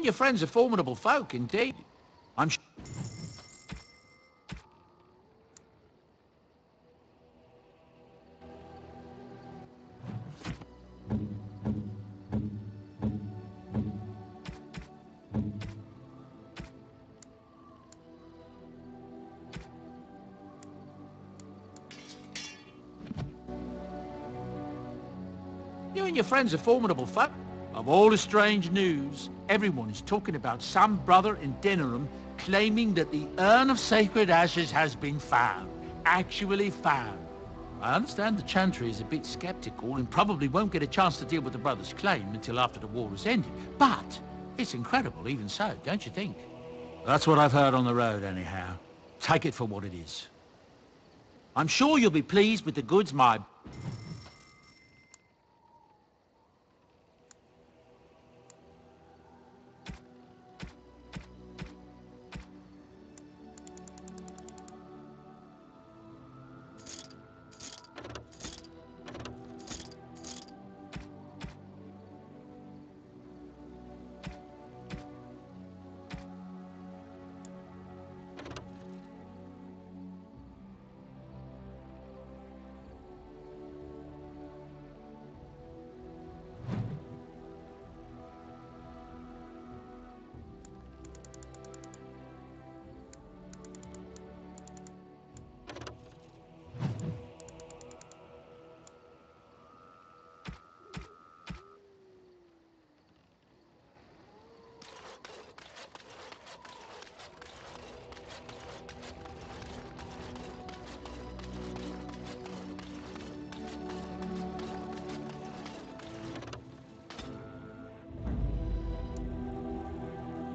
your friends are formidable folk, indeed. I'm sure. You and your friends are formidable folk. Of all the strange news, everyone is talking about some brother in Denerim claiming that the urn of sacred ashes has been found. Actually found. I understand the Chantry is a bit skeptical and probably won't get a chance to deal with the brother's claim until after the war has ended. But it's incredible even so, don't you think? That's what I've heard on the road anyhow. Take it for what it is. I'm sure you'll be pleased with the goods my...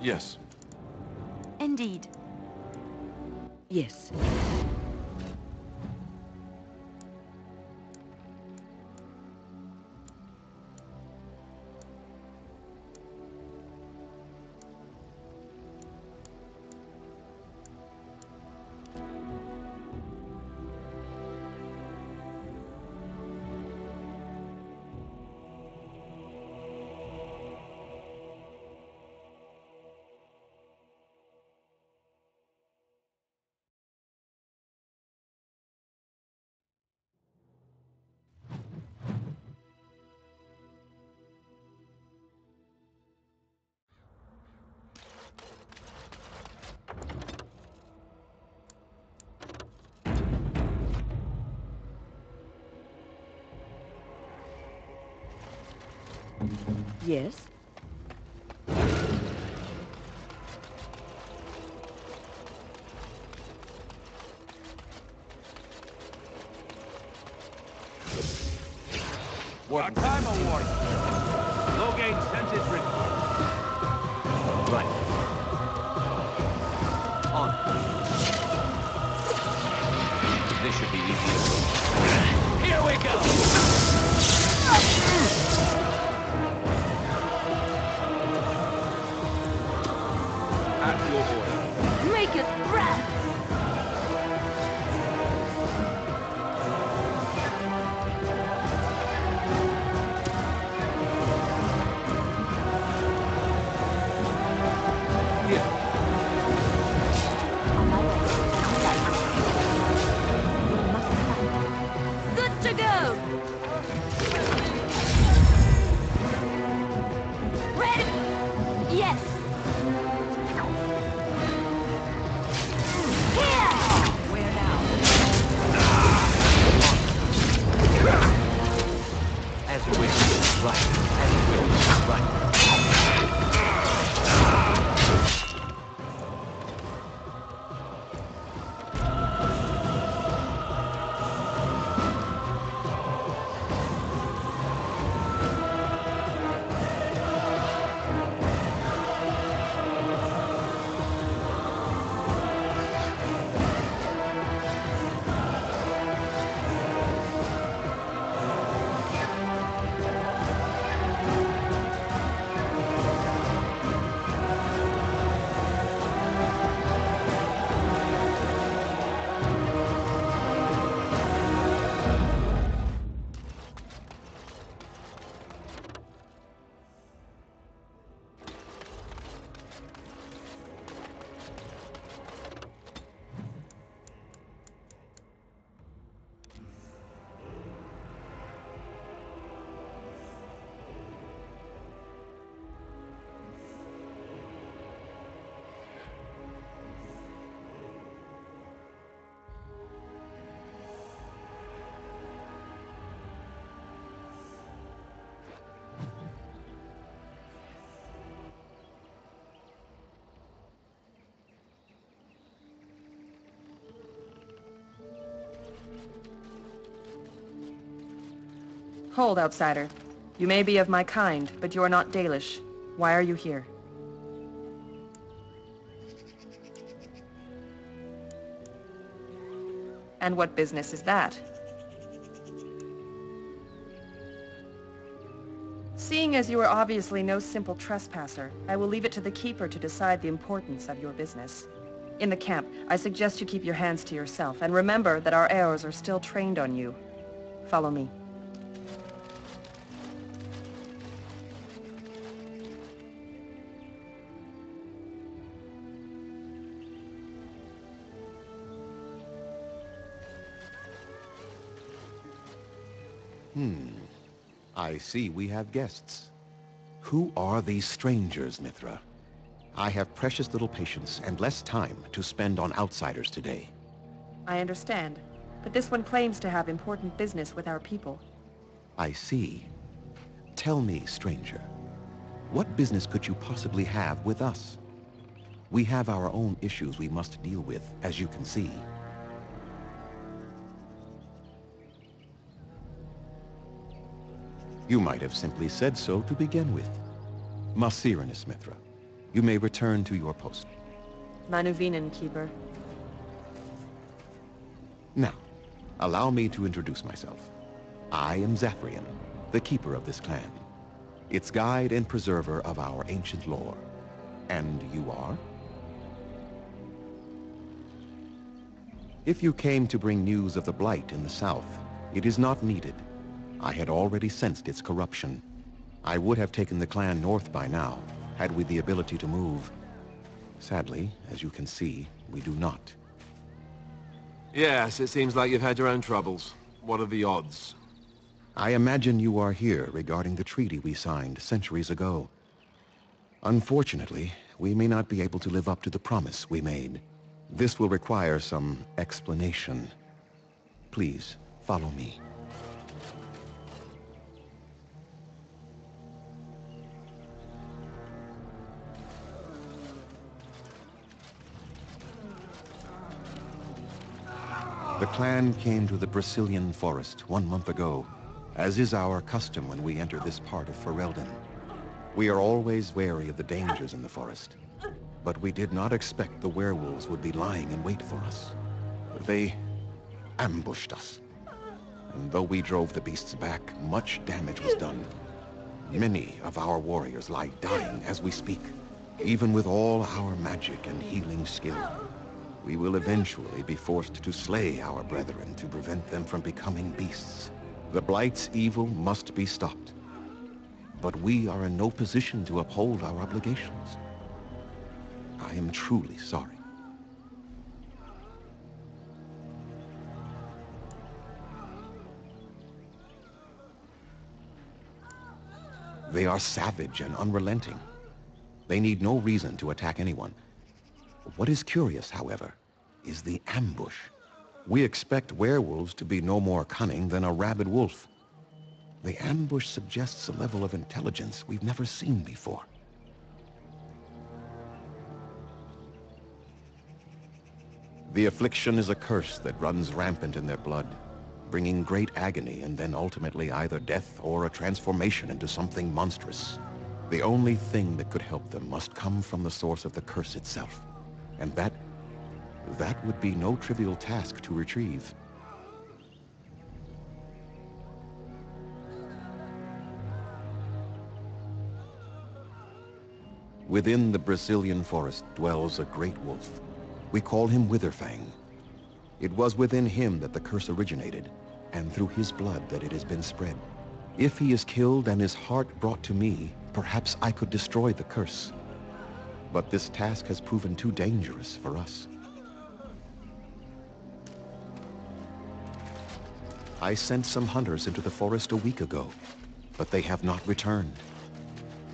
Yes. Indeed. Yes. Yes. What? Our time award. Loghain sends his report. Right. On. This should be easier. Here we go! At your order. Make it breath! On my way. Good to go! Ready? Yes. Hold, outsider. You may be of my kind, but you are not Dalish. Why are you here? And what business is that? Seeing as you are obviously no simple trespasser, I will leave it to the Keeper to decide the importance of your business. In the camp, I suggest you keep your hands to yourself, and remember that our Eos are still trained on you. Follow me. I see we have guests. Who are these strangers, Mithra? I have precious little patience and less time to spend on outsiders today. I understand, but this one claims to have important business with our people. I see. Tell me, stranger, what business could you possibly have with us? We have our own issues we must deal with, as you can see. You might have simply said so to begin with. Masirinus, Mithra. You may return to your post. Manuvinen, Keeper. Now, allow me to introduce myself. I am Zafrian, the keeper of this clan, its guide and preserver of our ancient lore. And you are? If you came to bring news of the Blight in the south, it is not needed. I had already sensed its corruption. I would have taken the clan north by now, had we the ability to move. Sadly, as you can see, we do not. Yes, it seems like you've had your own troubles. What are the odds? I imagine you are here regarding the treaty we signed centuries ago. Unfortunately, we may not be able to live up to the promise we made. This will require some explanation. Please, follow me. The clan came to the Brazilian forest 1 month ago, as is our custom when we enter this part of Ferelden. We are always wary of the dangers in the forest, but we did not expect the werewolves would be lying in wait for us. They ambushed us, and though we drove the beasts back, much damage was done. Many of our warriors lie dying as we speak, even with all our magic and healing skill. We will eventually be forced to slay our brethren to prevent them from becoming beasts. The Blight's evil must be stopped. But we are in no position to uphold our obligations. I am truly sorry. They are savage and unrelenting. They need no reason to attack anyone. What is curious, however, is the ambush. We expect werewolves to be no more cunning than a rabid wolf. The ambush suggests a level of intelligence we've never seen before. The affliction is a curse that runs rampant in their blood, bringing great agony and then ultimately either death or a transformation into something monstrous. The only thing that could help them must come from the source of the curse itself. And that would be no trivial task to retrieve. Within the Brazilian forest dwells a great wolf. We call him Witherfang. It was within him that the curse originated, and through his blood that it has been spread. If he is killed and his heart brought to me, perhaps I could destroy the curse. But this task has proven too dangerous for us. I sent some hunters into the forest a week ago, but they have not returned.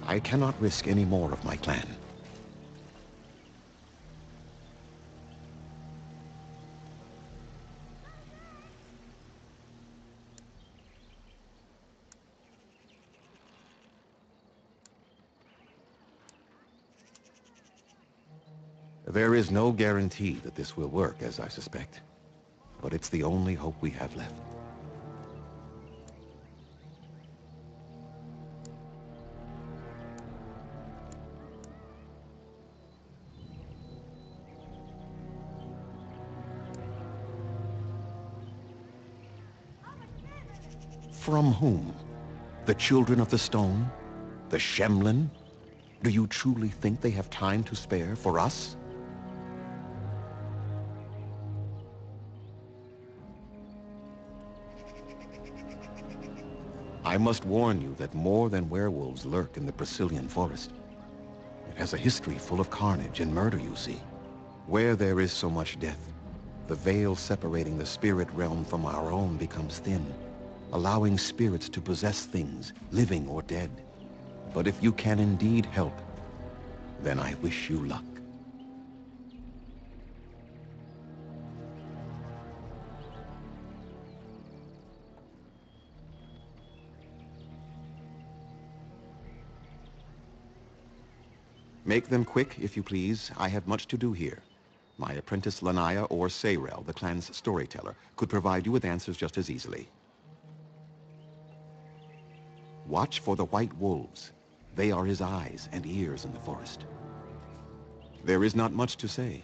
I cannot risk any more of my clan. There is no guarantee that this will work, as I suspect, but it's the only hope we have left. From whom? The Children of the Stone? The Shemlin? Do you truly think they have time to spare for us? I must warn you that more than werewolves lurk in the Brazilian forest. It has a history full of carnage and murder, you see. Where there is so much death, the veil separating the spirit realm from our own becomes thin, allowing spirits to possess things, living or dead. But if you can indeed help, then I wish you luck. Make them quick, if you please. I have much to do here. My apprentice Lanaya or Sayrel, the clan's storyteller, could provide you with answers just as easily. Watch for the white wolves. They are his eyes and ears in the forest. There is not much to say.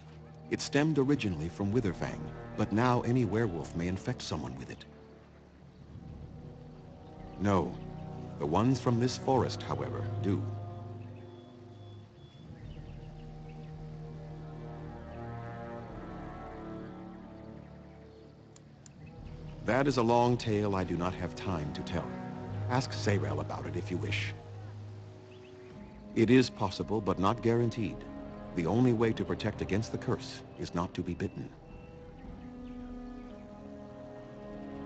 It stemmed originally from Witherfang, but now any werewolf may infect someone with it. No, the ones from this forest, however, do. That is a long tale I do not have time to tell. Ask Sayrel about it if you wish. It is possible, but not guaranteed. The only way to protect against the curse is not to be bitten.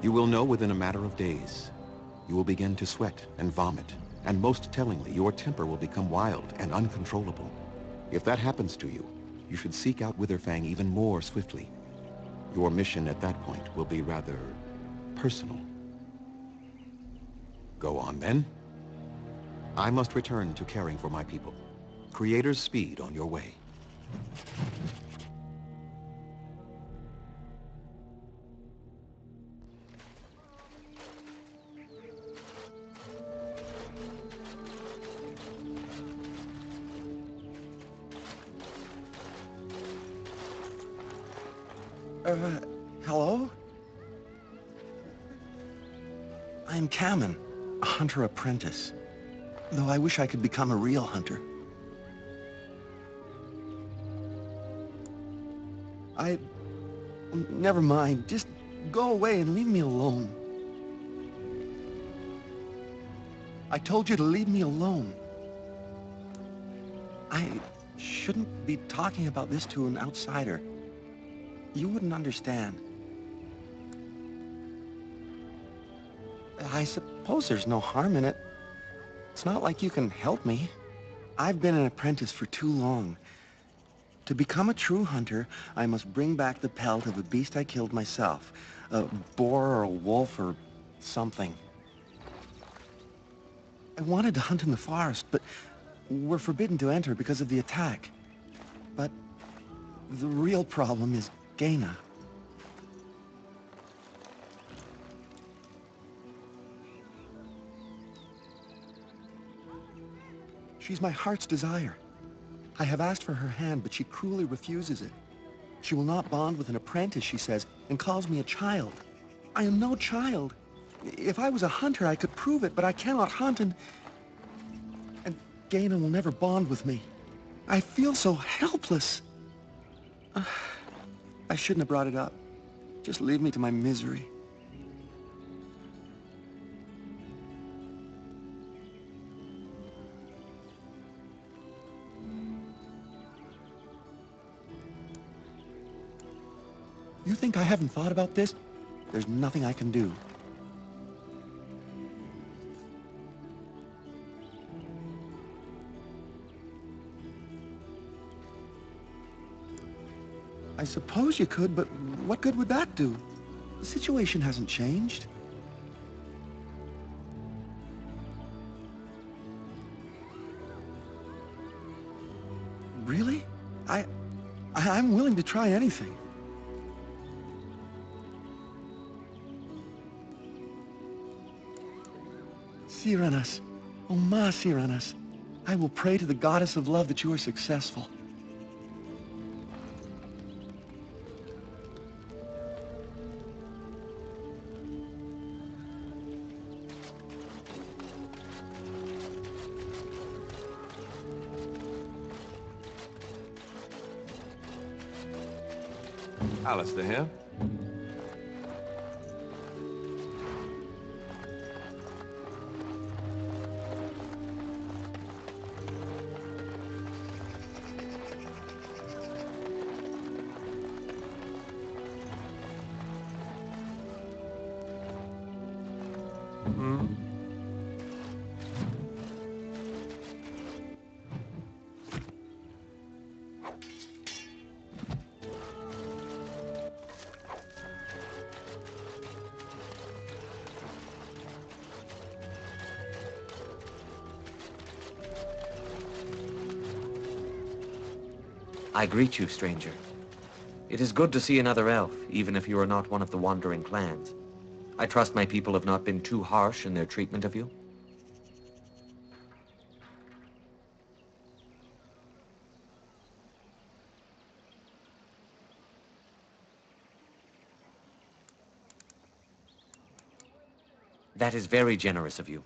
You will know within a matter of days. You will begin to sweat and vomit, and most tellingly, your temper will become wild and uncontrollable. If that happens to you, you should seek out Witherfang even more swiftly. Your mission at that point will be rather personal. Go on, then. I must return to caring for my people. Creator's speed on your way. Hello? I'm Kamen, a hunter apprentice. Though I wish I could become a real hunter. Never mind. Just go away and leave me alone. I told you to leave me alone. I shouldn't be talking about this to an outsider. You wouldn't understand. I suppose there's no harm in it. It's not like you can help me. I've been an apprentice for too long. To become a true hunter, I must bring back the pelt of a beast I killed myself. A boar or a wolf or something. I wanted to hunt in the forest, but we're forbidden to enter because of the attack. But the real problem is Gaina. She's my heart's desire. I have asked for her hand, but she cruelly refuses it. She will not bond with an apprentice, she says, and calls me a child. I am no child. If I was a hunter, I could prove it, but I cannot hunt, and Gaina will never bond with me. I feel so helpless. I shouldn't have brought it up. Just leave me to my misery. You think I haven't thought about this? There's nothing I can do. I suppose you could, but what good would that do? The situation hasn't changed. Really? I'm willing to try anything. Siranas, oh ma Siranas, I will pray to the goddess of love that you are successful. Alistair here. I greet you, stranger. It is good to see another elf, even if you are not one of the wandering clans. I trust my people have not been too harsh in their treatment of you. That is very generous of you.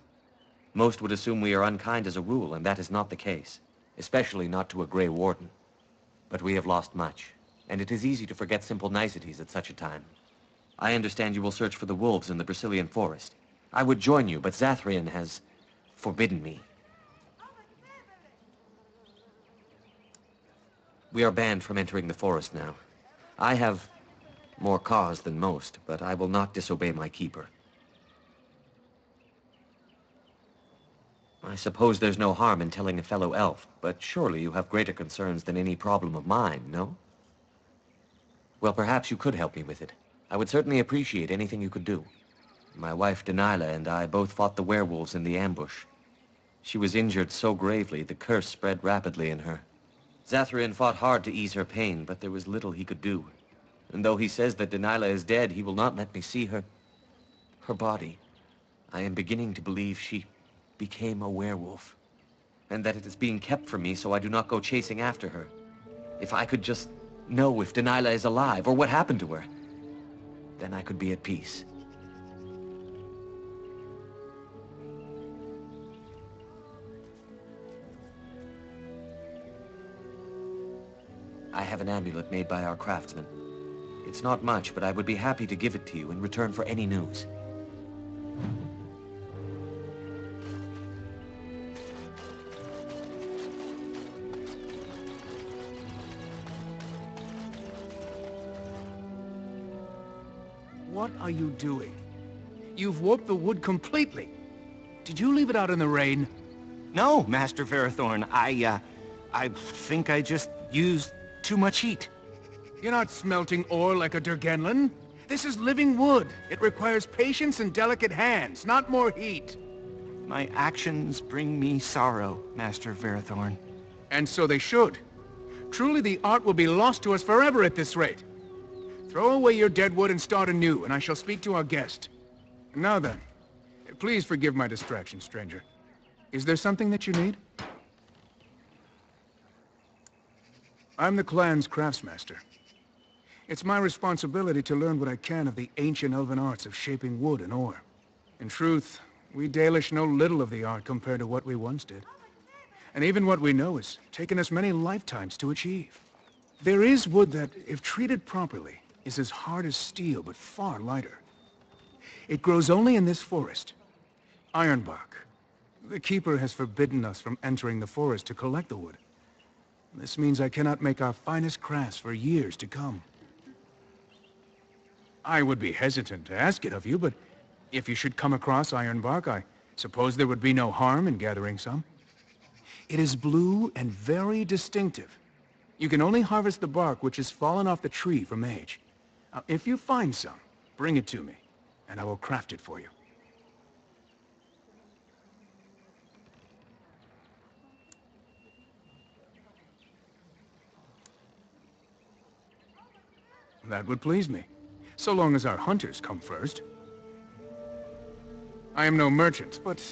Most would assume we are unkind as a rule, and that is not the case, especially not to a Grey Warden. But we have lost much, and it is easy to forget simple niceties at such a time. I understand you will search for the wolves in the Brecilian forest. I would join you, but Zathrian has forbidden me. We are banned from entering the forest now. I have more cause than most, but I will not disobey my keeper. I suppose there's no harm in telling a fellow elf, but surely you have greater concerns than any problem of mine, no? Well, perhaps you could help me with it. I would certainly appreciate anything you could do. My wife, Denilah, and I both fought the werewolves in the ambush. She was injured so gravely, the curse spread rapidly in her. Zathrian fought hard to ease her pain, but there was little he could do. And though he says that Denilah is dead, he will not let me see her body. I am beginning to believe she became a werewolf, and that it is being kept from me so I do not go chasing after her. If I could just know if Denilah is alive, or what happened to her, then I could be at peace. I have an amulet made by our craftsman. It's not much, but I would be happy to give it to you in return for any news. What are you doing? You've warped the wood completely. Did you leave it out in the rain? No, Master Verathorn. I think I just used too much heat. You're not smelting ore like a Durgenlin. This is living wood. It requires patience and delicate hands, not more heat. My actions bring me sorrow, Master Verathorn. And so they should. Truly, the art will be lost to us forever at this rate. Throw away your dead wood and start anew, and I shall speak to our guest. Now then, please forgive my distraction, stranger. Is there something that you need? I'm the clan's craftsmaster. It's my responsibility to learn what I can of the ancient elven arts of shaping wood and ore. In truth, we Dalish know little of the art compared to what we once did. And even what we know has taken us many lifetimes to achieve. There is wood that, if treated properly, is as hard as steel, but far lighter. It grows only in this forest, Ironbark. The Keeper has forbidden us from entering the forest to collect the wood. This means I cannot make our finest crafts for years to come. I would be hesitant to ask it of you, but if you should come across Ironbark, I suppose there would be no harm in gathering some. It is blue and very distinctive. You can only harvest the bark which has fallen off the tree from age. Now, if you find some, bring it to me, and I will craft it for you. That would please me, so long as our hunters come first. I am no merchant, but...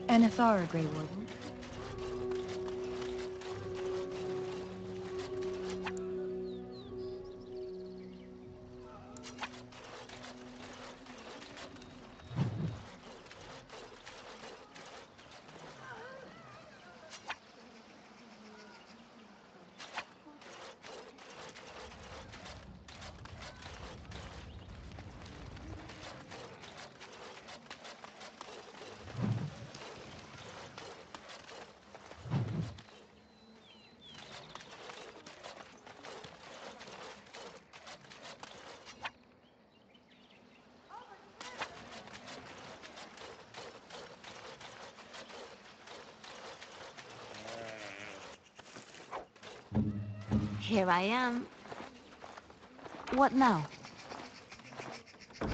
Anathara, Grey Warden. Here I am. What now? I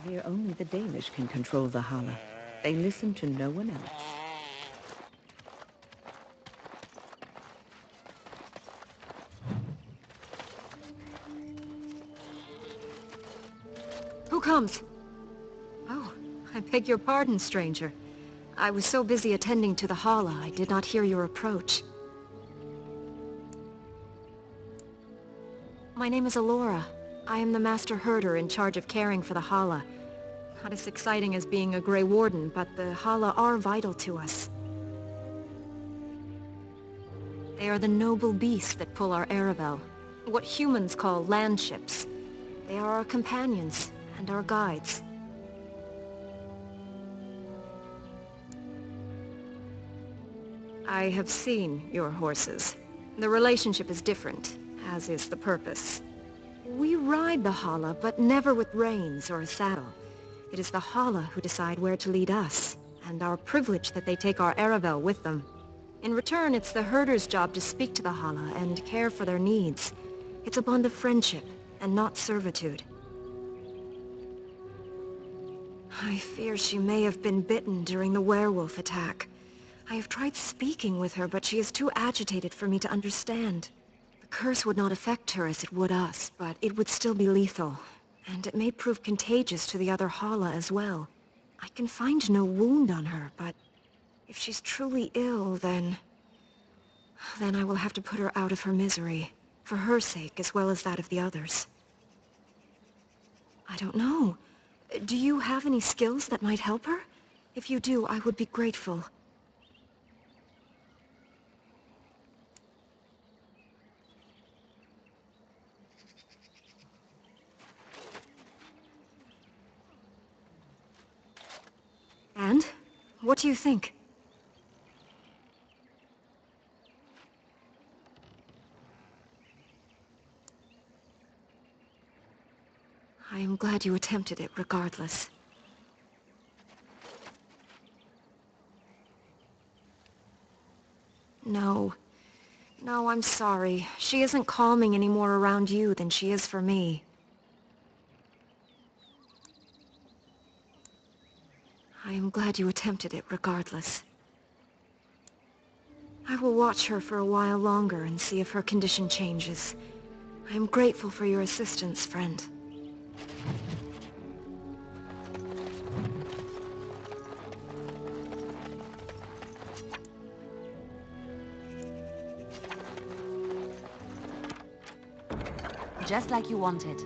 hear only the Danish can control the Hala. They listen to no one else. Who comes? Oh, I beg your pardon, stranger. I was so busy attending to the Hala, I did not hear your approach. My name is Alora. I am the Master Herder in charge of caring for the Hala. Not as exciting as being a Grey Warden, but the Hala are vital to us. They are the noble beasts that pull our Arabelle, what humans call landships. They are our companions and our guides. I have seen your horses. The relationship is different, as is the purpose. We ride the Hala, but never with reins or a saddle. It is the Hala who decide where to lead us, and our privilege that they take our Arabelle with them. In return, it's the herder's job to speak to the Hala and care for their needs. It's a bond of friendship, and not servitude. I fear she may have been bitten during the werewolf attack. I have tried speaking with her, but she is too agitated for me to understand. The curse would not affect her as it would us, but it would still be lethal. And it may prove contagious to the other Hala as well. I can find no wound on her, but if she's truly ill, then I will have to put her out of her misery, for her sake as well as that of the others. I don't know. Do you have any skills that might help her? If you do, I would be grateful. And? What do you think? I am glad you attempted it regardless. No. No, I'm sorry. She isn't calming any more around you than she is for me. I am glad you attempted it regardless. I will watch her for a while longer and see if her condition changes. I am grateful for your assistance, friend. just like you wanted.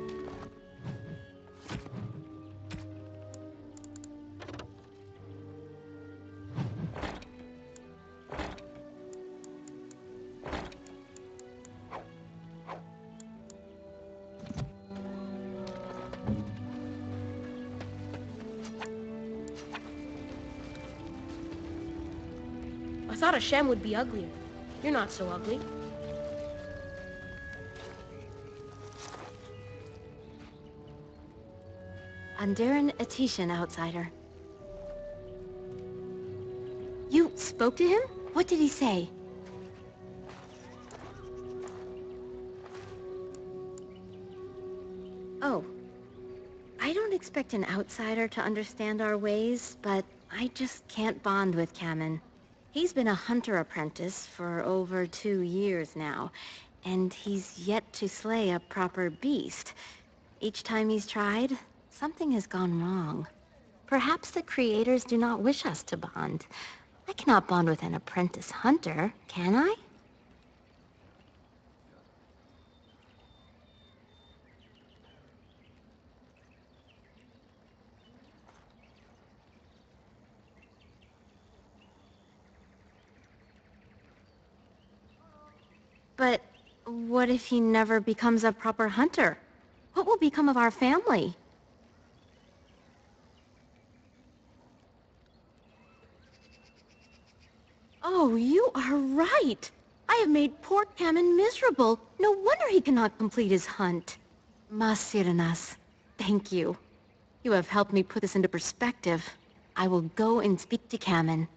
I thought a Shem would be uglier. You're not so ugly. Andaran Atishan, outsider. You spoke to him? What did he say? Oh. I don't expect an outsider to understand our ways, but I just can't bond with Kamen. He's been a hunter apprentice for over 2 years now, and he's yet to slay a proper beast. Each time he's tried, something has gone wrong. Perhaps the creators do not wish us to bond. I cannot bond with an apprentice hunter, can I? But what if he never becomes a proper hunter? What will become of our family? Oh, you are right. I have made poor Kamen miserable. No wonder he cannot complete his hunt. Masiranas, thank you. You have helped me put this into perspective. I will go and speak to Kamen.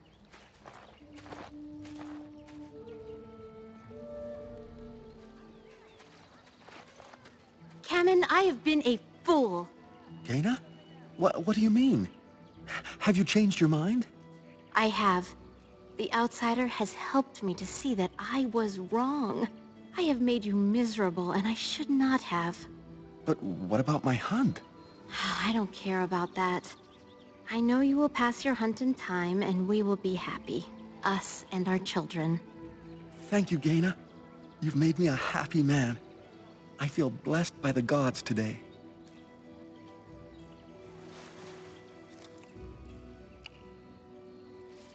Kamen, I have been a fool. Jaina? What do you mean? Have you changed your mind? I have. The outsider has helped me to see that I was wrong. I have made you miserable, and I should not have. But what about my hunt? I don't care about that. I know you will pass your hunt in time, and we will be happy. Us and our children. Thank you, Jaina. You've made me a happy man. I feel blessed by the gods today.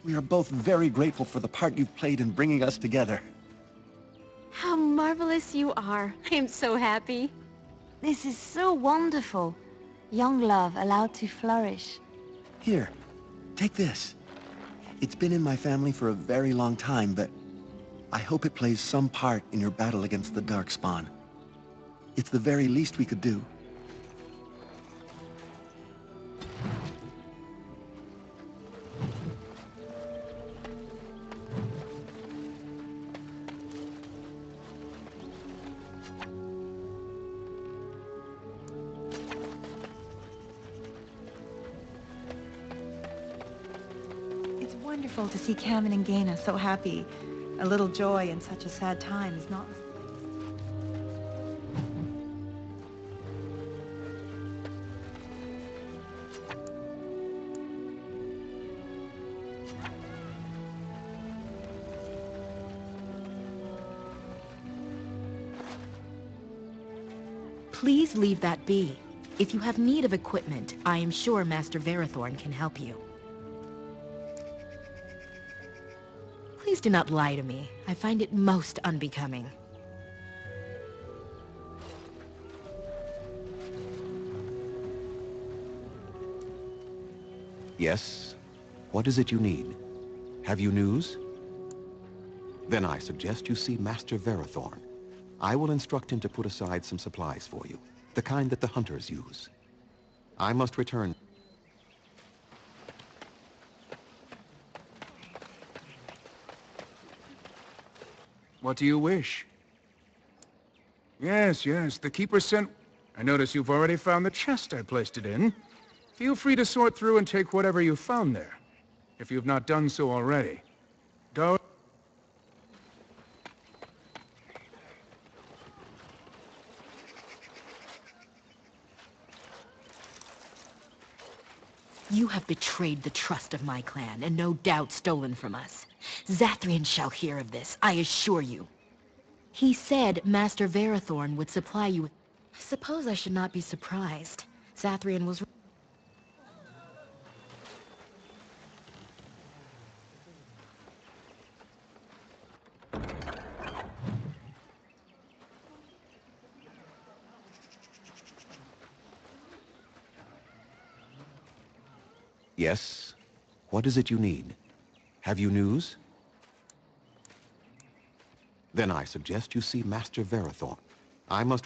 We are both very grateful for the part you've played in bringing us together. How marvelous you are. I am so happy. This is so wonderful. Young love allowed to flourish. Here, take this. It's been in my family for a very long time, but I hope it plays some part in your battle against the Darkspawn. It's the very least we could do. It's wonderful to see Kamen and Jaina so happy. A little joy in such a sad time is not... Please leave that be. If you have need of equipment, I am sure Master Verathorn can help you. Please do not lie to me. I find it most unbecoming. Yes? What is it you need? Have you news? Then I suggest you see Master Verathorn. I will instruct him to put aside some supplies for you, the kind that the hunters use. I must return. What do you wish? Yes, the Keeper sent... I notice you've already found the chest I placed it in. Feel free to sort through and take whatever you found there, if you've not done so already. Go... You have betrayed the trust of my clan, and no doubt stolen from us. Zathrian shall hear of this, I assure you. He said Master Verathorn would supply you with... I suppose I should not be surprised. Zathrian was... Yes? What is it you need? Have you news? Then I suggest you see Master Verathorn. I must...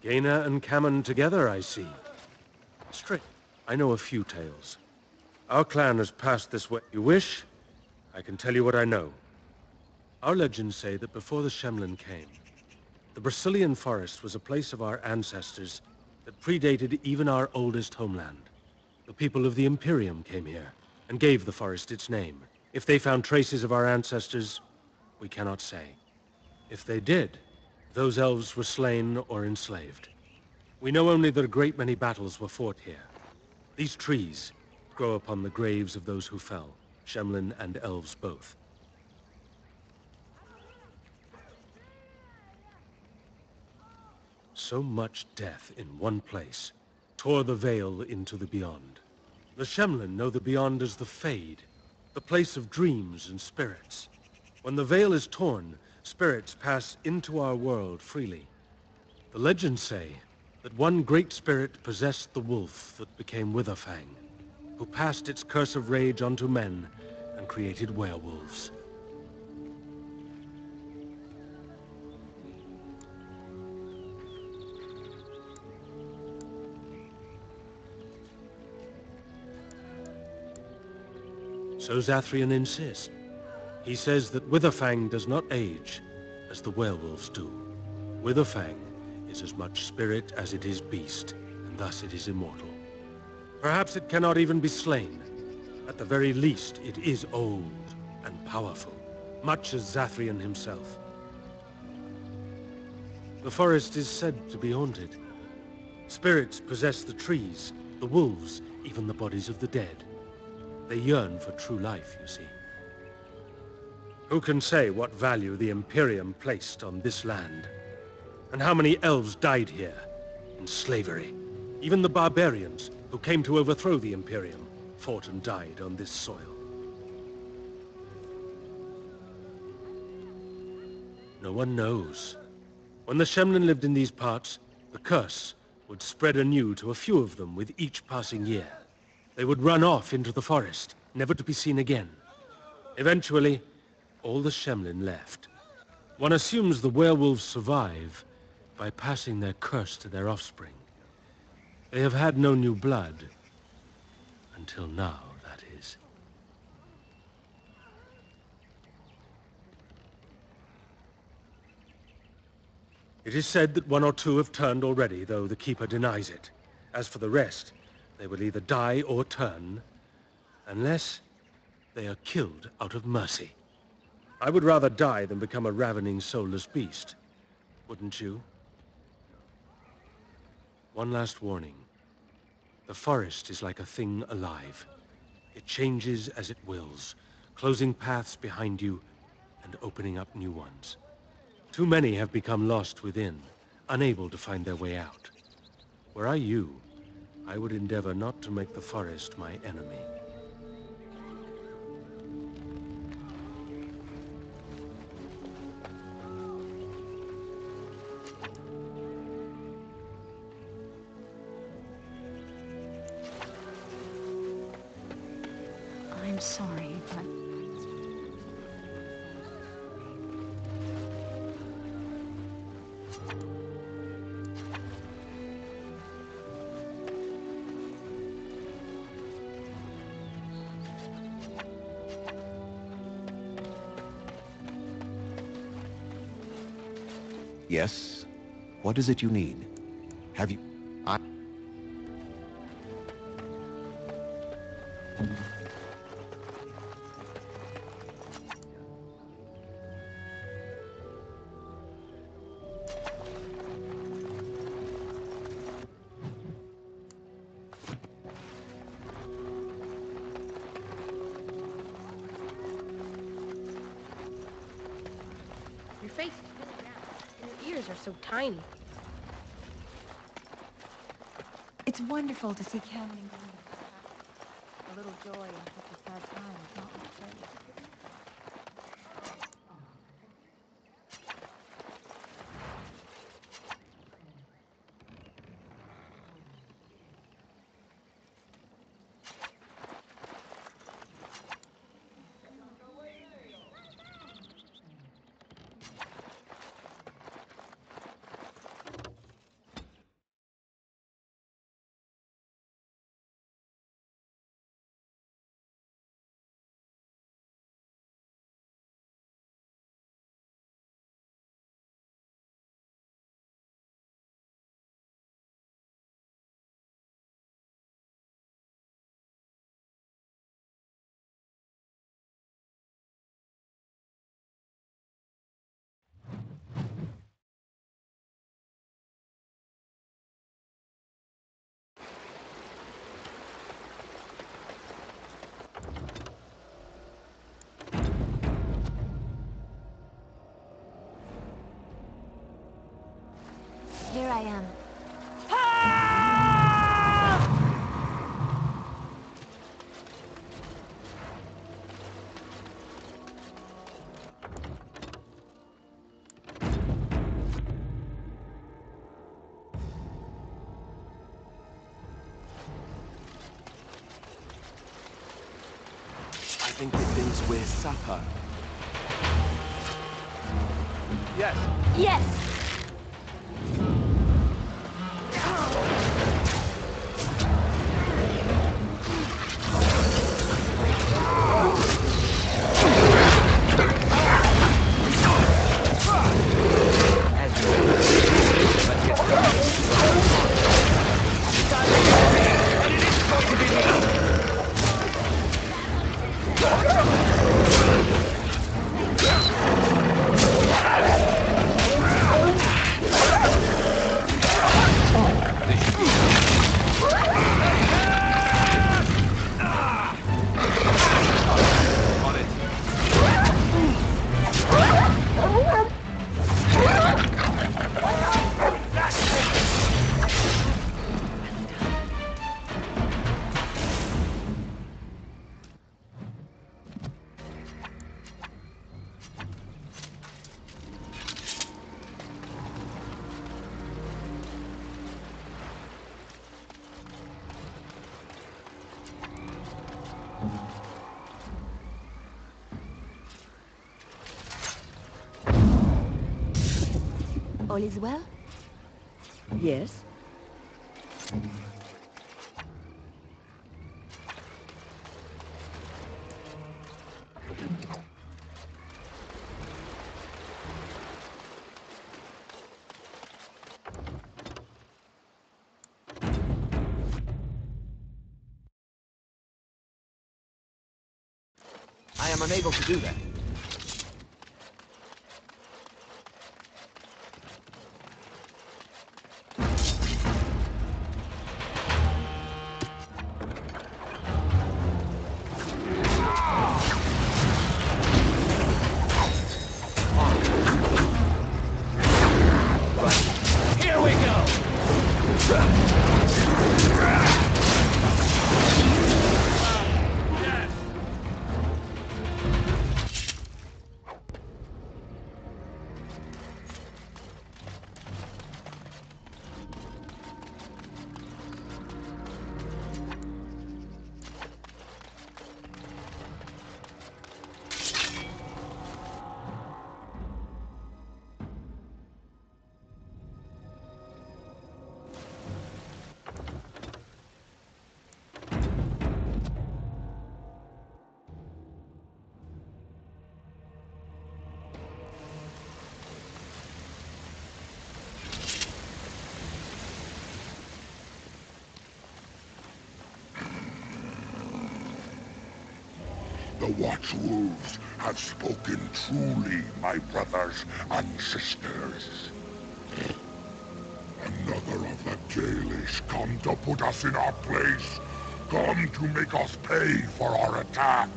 Gaina and Cammon together, I see. Straight. I know a few tales. Our clan has passed this way. You wish? I can tell you what I know. Our legends say that before the Shemlin came, the Brazilian forest was a place of our ancestors that predated even our oldest homeland. The people of the Imperium came here and gave the forest its name. If they found traces of our ancestors, we cannot say. If they did, those elves were slain or enslaved. We know only that a great many battles were fought here. These trees grow upon the graves of those who fell, Shemlin and elves both. So much death in one place tore the veil into the beyond. The Shemlin know the beyond as the Fade, the place of dreams and spirits. When the veil is torn, spirits pass into our world freely. The legends say that one great spirit possessed the wolf that became Witherfang, who passed its curse of rage onto men and created werewolves. So Zathrian insists. He says that Witherfang does not age as the werewolves do. Witherfang is as much spirit as it is beast, and thus it is immortal. Perhaps it cannot even be slain. At the very least, it is old and powerful, much as Zathrian himself. The forest is said to be haunted. Spirits possess the trees, the wolves, even the bodies of the dead. They yearn for true life, you see. Who can say what value the Imperium placed on this land? And how many elves died here, in slavery? Even the barbarians, who came to overthrow the Imperium, fought and died on this soil. No one knows. When the Shemlin lived in these parts, the curse would spread anew to a few of them with each passing year. They would run off into the forest, never to be seen again. Eventually, all the Shemlin left. One assumes the werewolves survive by passing their curse to their offspring. They have had no new blood. Until now, that is. It is said that one or two have turned already, though the Keeper denies it. As for the rest, they will either die or turn, unless they are killed out of mercy. I would rather die than become a ravening, soulless beast. Wouldn't you? One last warning. The forest is like a thing alive. It changes as it wills, closing paths behind you and opening up new ones. Too many have become lost within, unable to find their way out. Were I you, I would endeavor not to make the forest my enemy. I'm sorry, but... Yes? What is it you need? Have you... Your face is really round, and your ears are so tiny. It's wonderful to see Cameron and Gaina so happy. A little joy in such a sad time is not betrayed. Here I am. I think this is where supper. Yes. Yes! All is well? Yes? I am unable to do that. Watch Wolves have spoken truly, my brothers and sisters. Another of the Dalish come to put us in our place. Come to make us pay for our attack.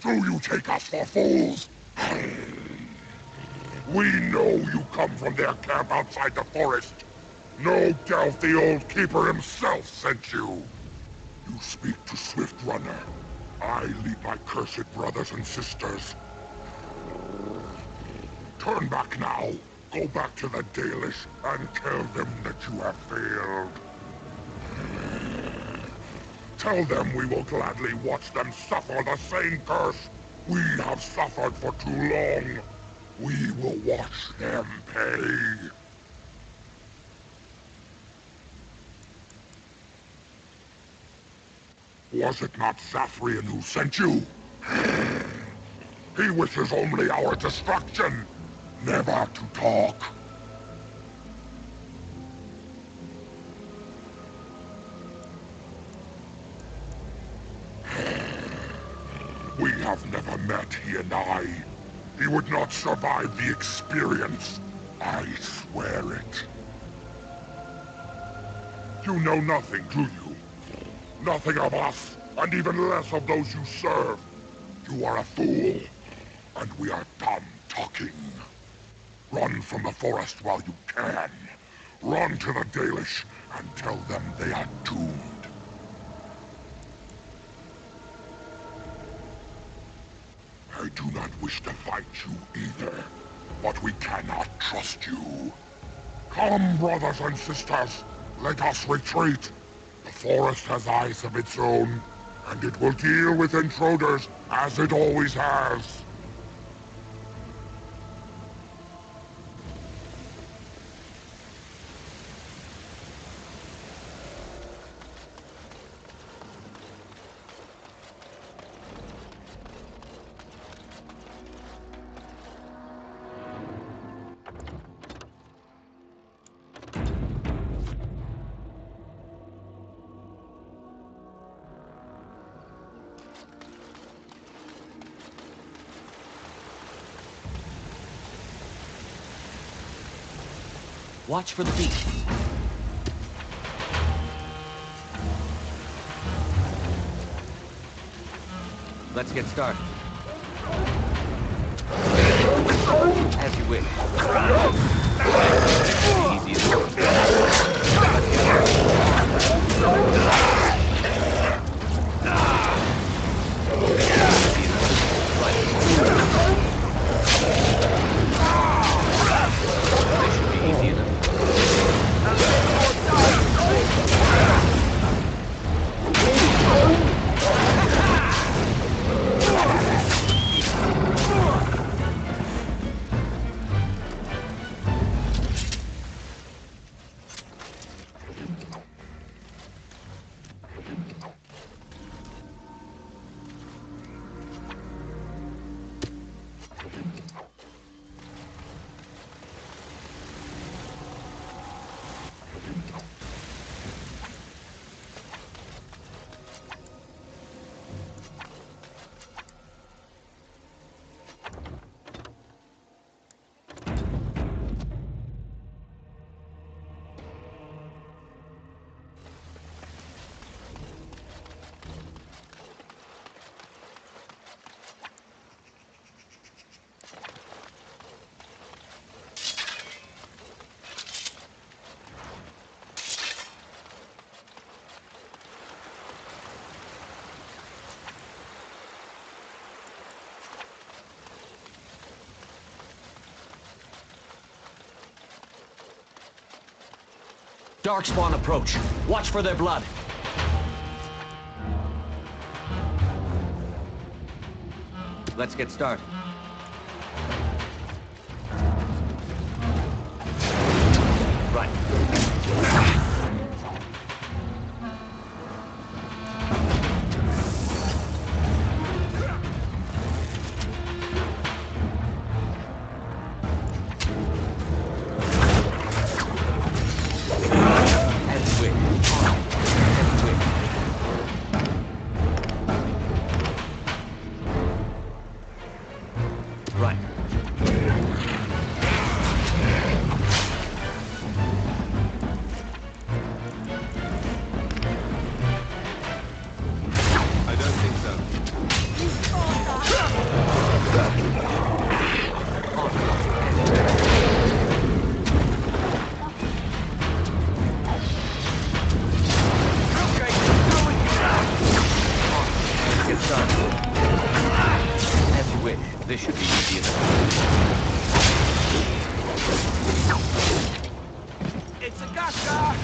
Do you take us for fools? We know you come from their camp outside the forest. No doubt the old keeper himself sent you. You speak to Swift Runner. I lead my cursed brothers and sisters. Turn back now. Go back to the Dalish and tell them that you have failed. Tell them we will gladly watch them suffer the same curse we have suffered for too long. We will watch them pay. Was it not Zafrian who sent you? He wishes only our destruction, never to talk. We have never met, he and I. He would not survive the experience. I swear it. You know nothing, do you? Nothing of us, and even less of those you serve. You are a fool, and we are done talking. Run from the forest while you can. Run to the Dalish and tell them they are doomed. I do not wish to fight you either, but we cannot trust you. Come, brothers and sisters, let us retreat. The forest has eyes of its own, and it will deal with intruders as it always has. Watch for the beast. Let's get started. As you wish. Darkspawn approach. Watch for their blood. Let's get started. Right. This should be easy enough. It's a gotcha!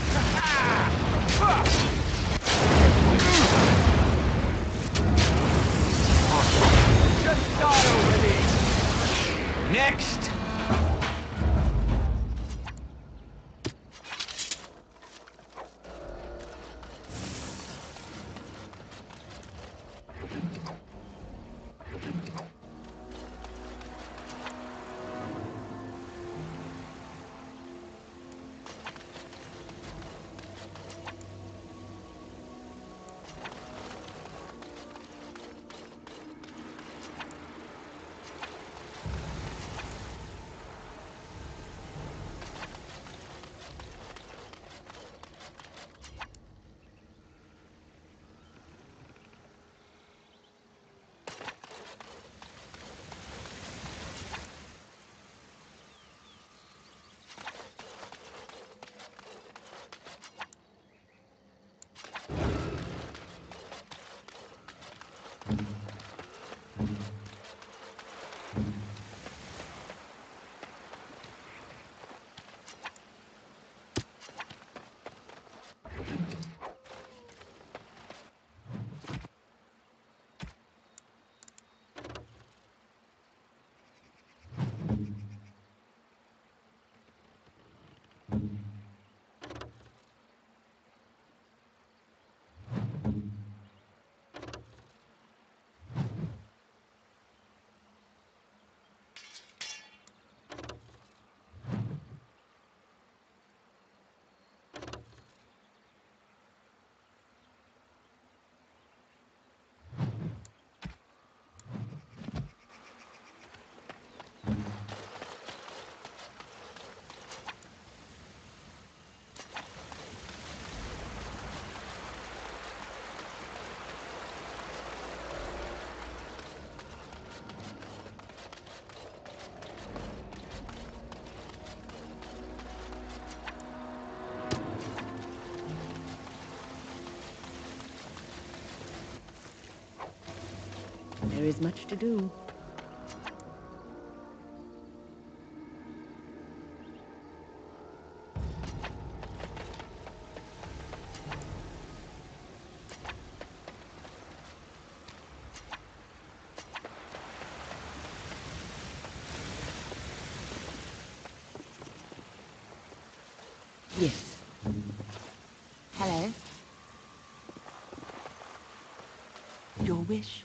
Just die already! Next! There is much to do. Yes. Hello. Your wish?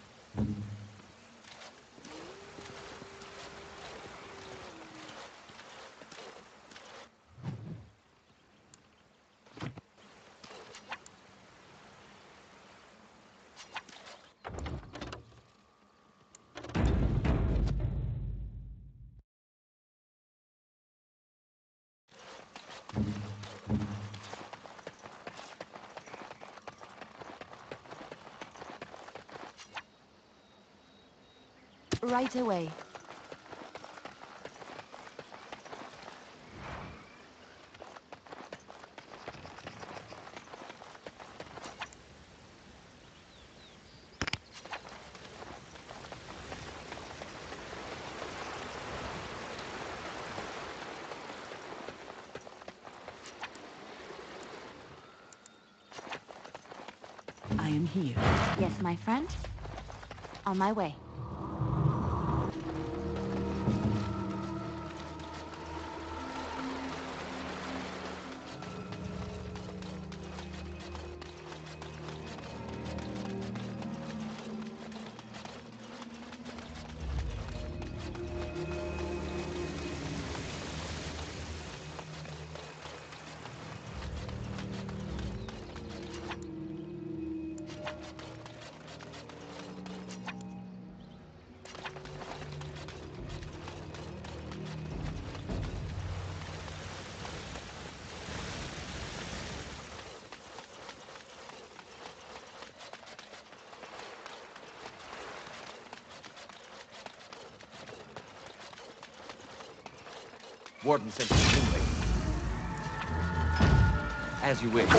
Right away. I am here. Yes, my friend. On my way. Warden sent me anyway. As you wish. No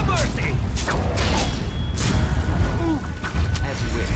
mercy! As you wish.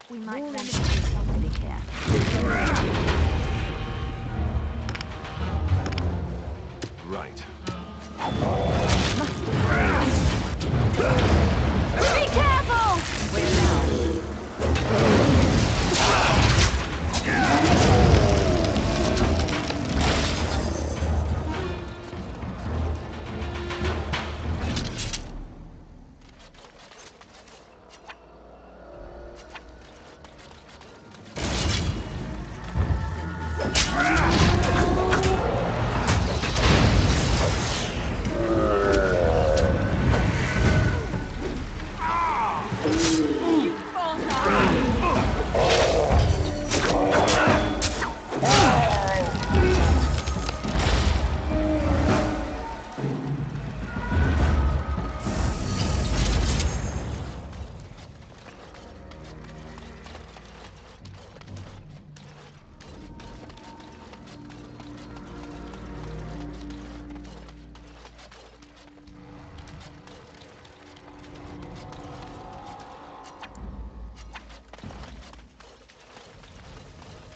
We might want to do somebody here. Right. Be careful! Where now?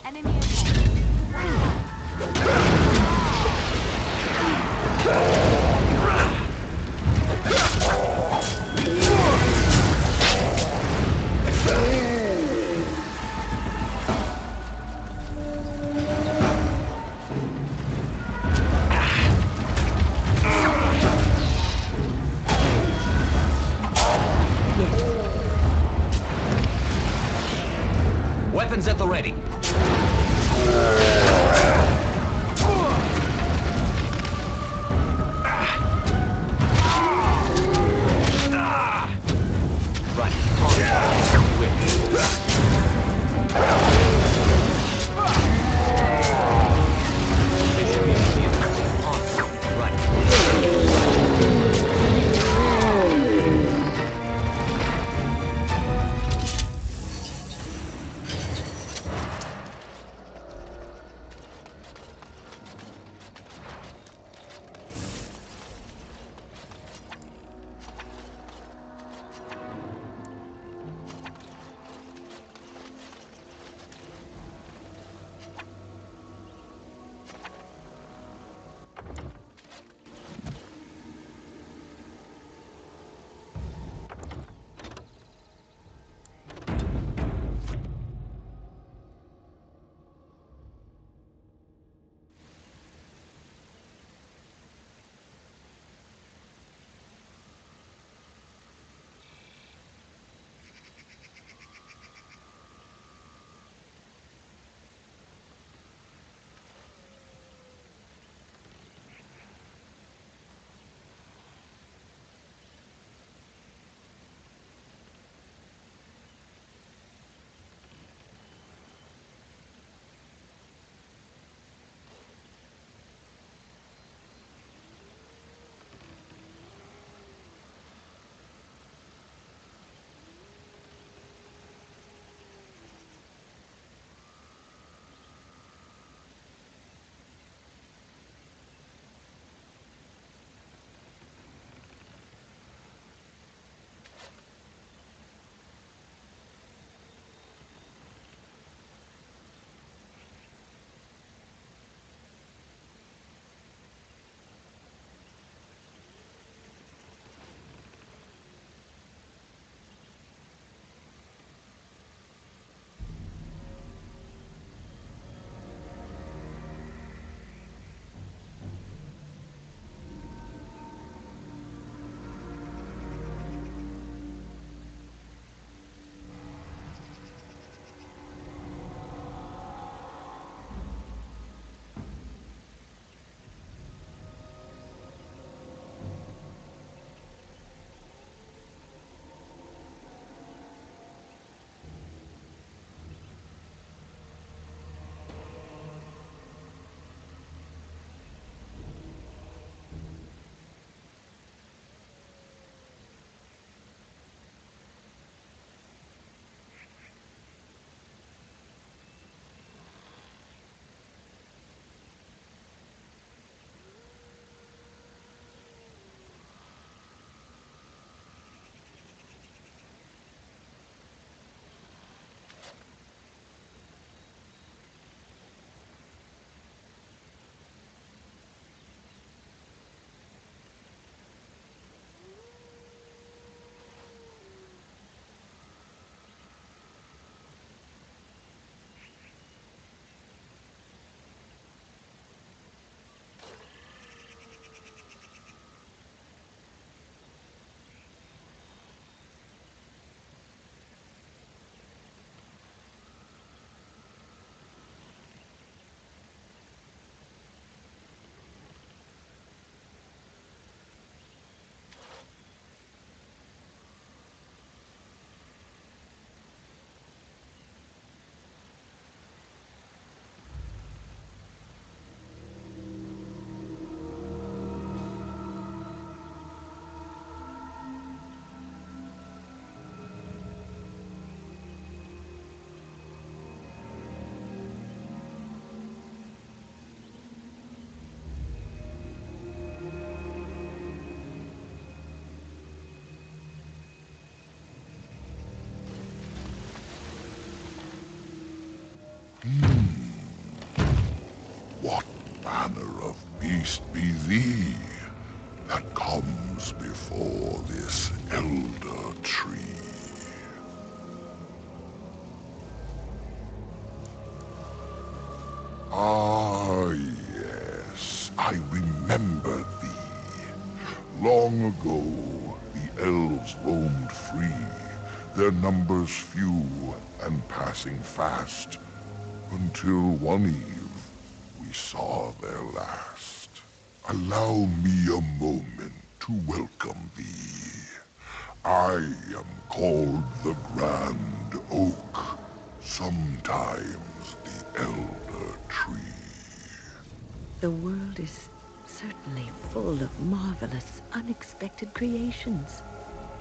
Enemy Weapons at the ready. What manner of beast be thee that comes before this elder tree? Ah, yes, I remember thee. Long ago, the elves roamed free, their numbers few and passing fast, until one eve we saw their last. Allow me a moment to welcome thee. I am called the Grand Oak, sometimes the Elder Tree. The world is certainly full of marvelous, unexpected creations.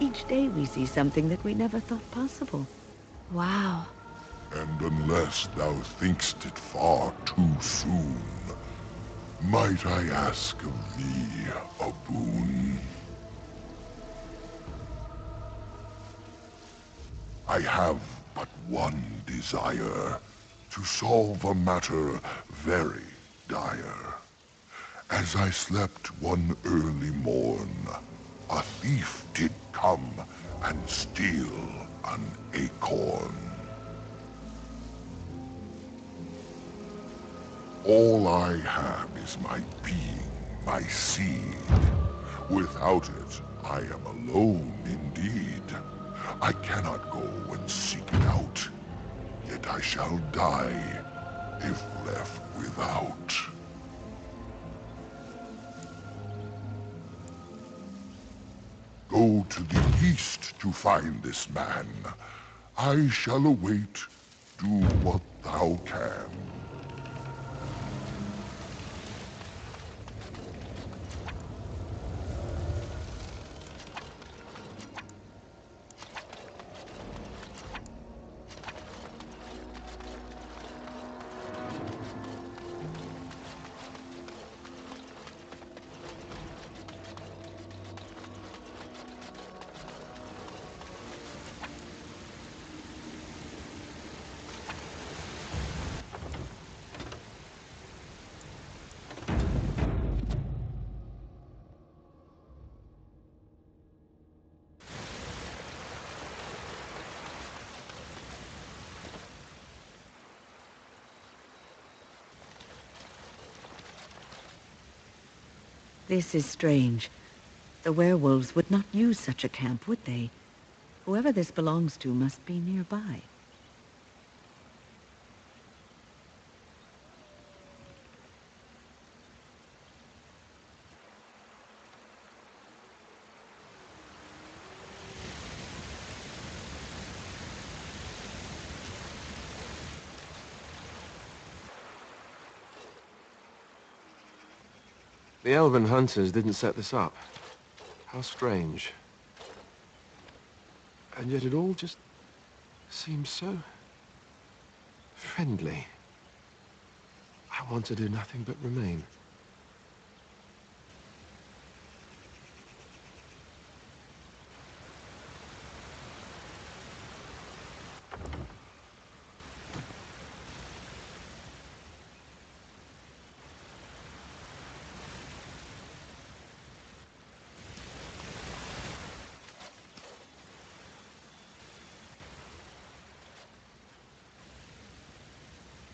Each day we see something that we never thought possible. Wow. And unless thou thinkst it far too soon, might I ask of thee a boon? I have but one desire, to solve a matter very dire. As I slept one early morn, a thief did come and steal an acorn. All I have is my being, my seed. Without it, I am alone indeed. I cannot go and seek it out, yet I shall die if left without. Go to the east to find this man. I shall await. Do what thou can. This is strange. The werewolves would not use such a camp, would they? Whoever this belongs to must be nearby. The elven hunters didn't set this up. How strange. And yet it all just seems so friendly. I want to do nothing but remain.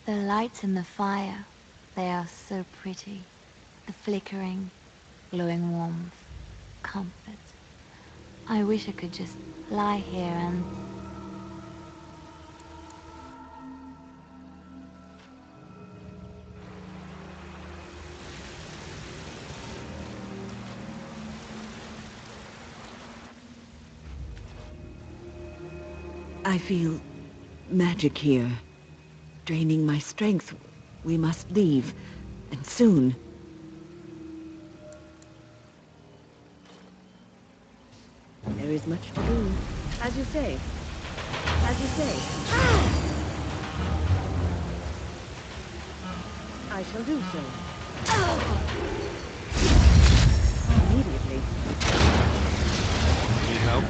The lights in the fire, they are so pretty. The flickering, glowing warmth, comfort. I wish I could just lie here and... I feel magic here. Draining my strength. We must leave, and soon. There is much to do. As you say. As you say. I shall do so. Immediately. Need help?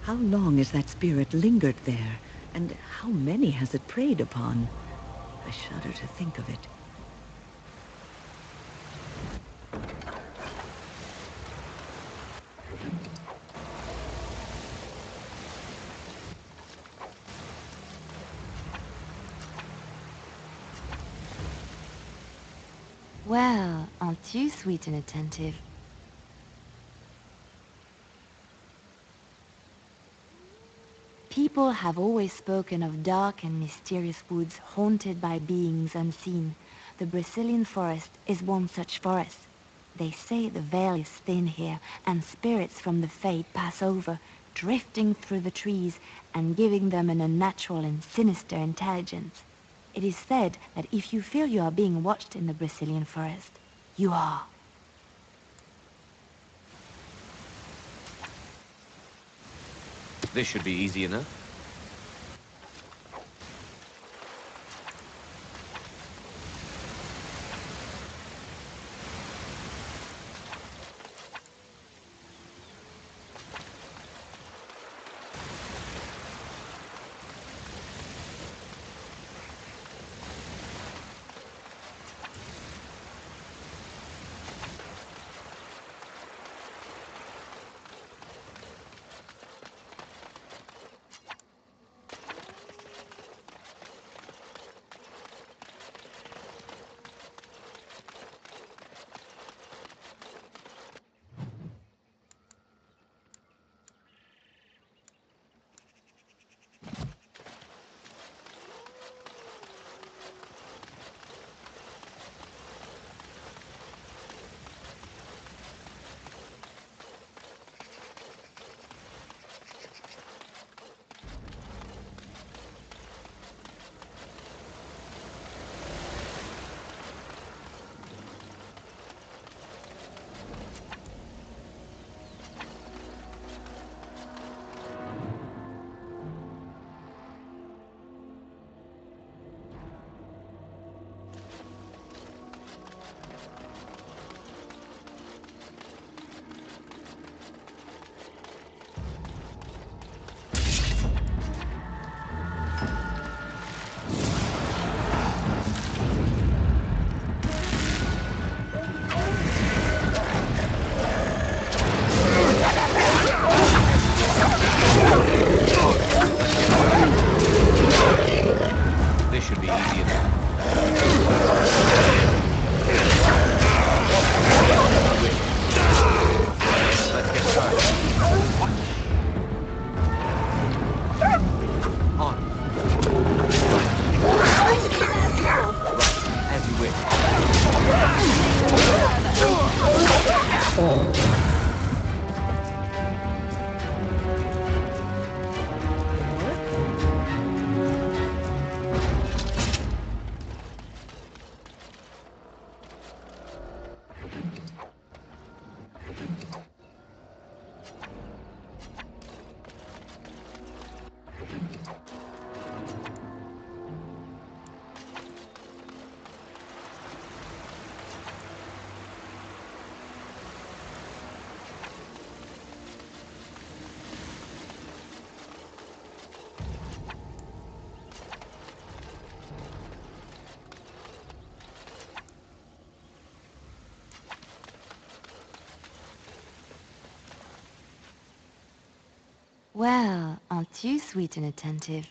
How long has that spirit lingered there? And how many has it preyed upon? I shudder to think of it. Well, aren't you sweet and attentive? People have always spoken of dark and mysterious woods haunted by beings unseen. The Brazilian forest is one such forest. They say the veil is thin here, and spirits from the fade pass over, drifting through the trees and giving them an unnatural and sinister intelligence. It is said that if you feel you are being watched in the Brazilian forest, you are. This should be easy enough. This should be easy enough. Let's get started. On. Right, as you wish. Well, aren't you sweet and attentive?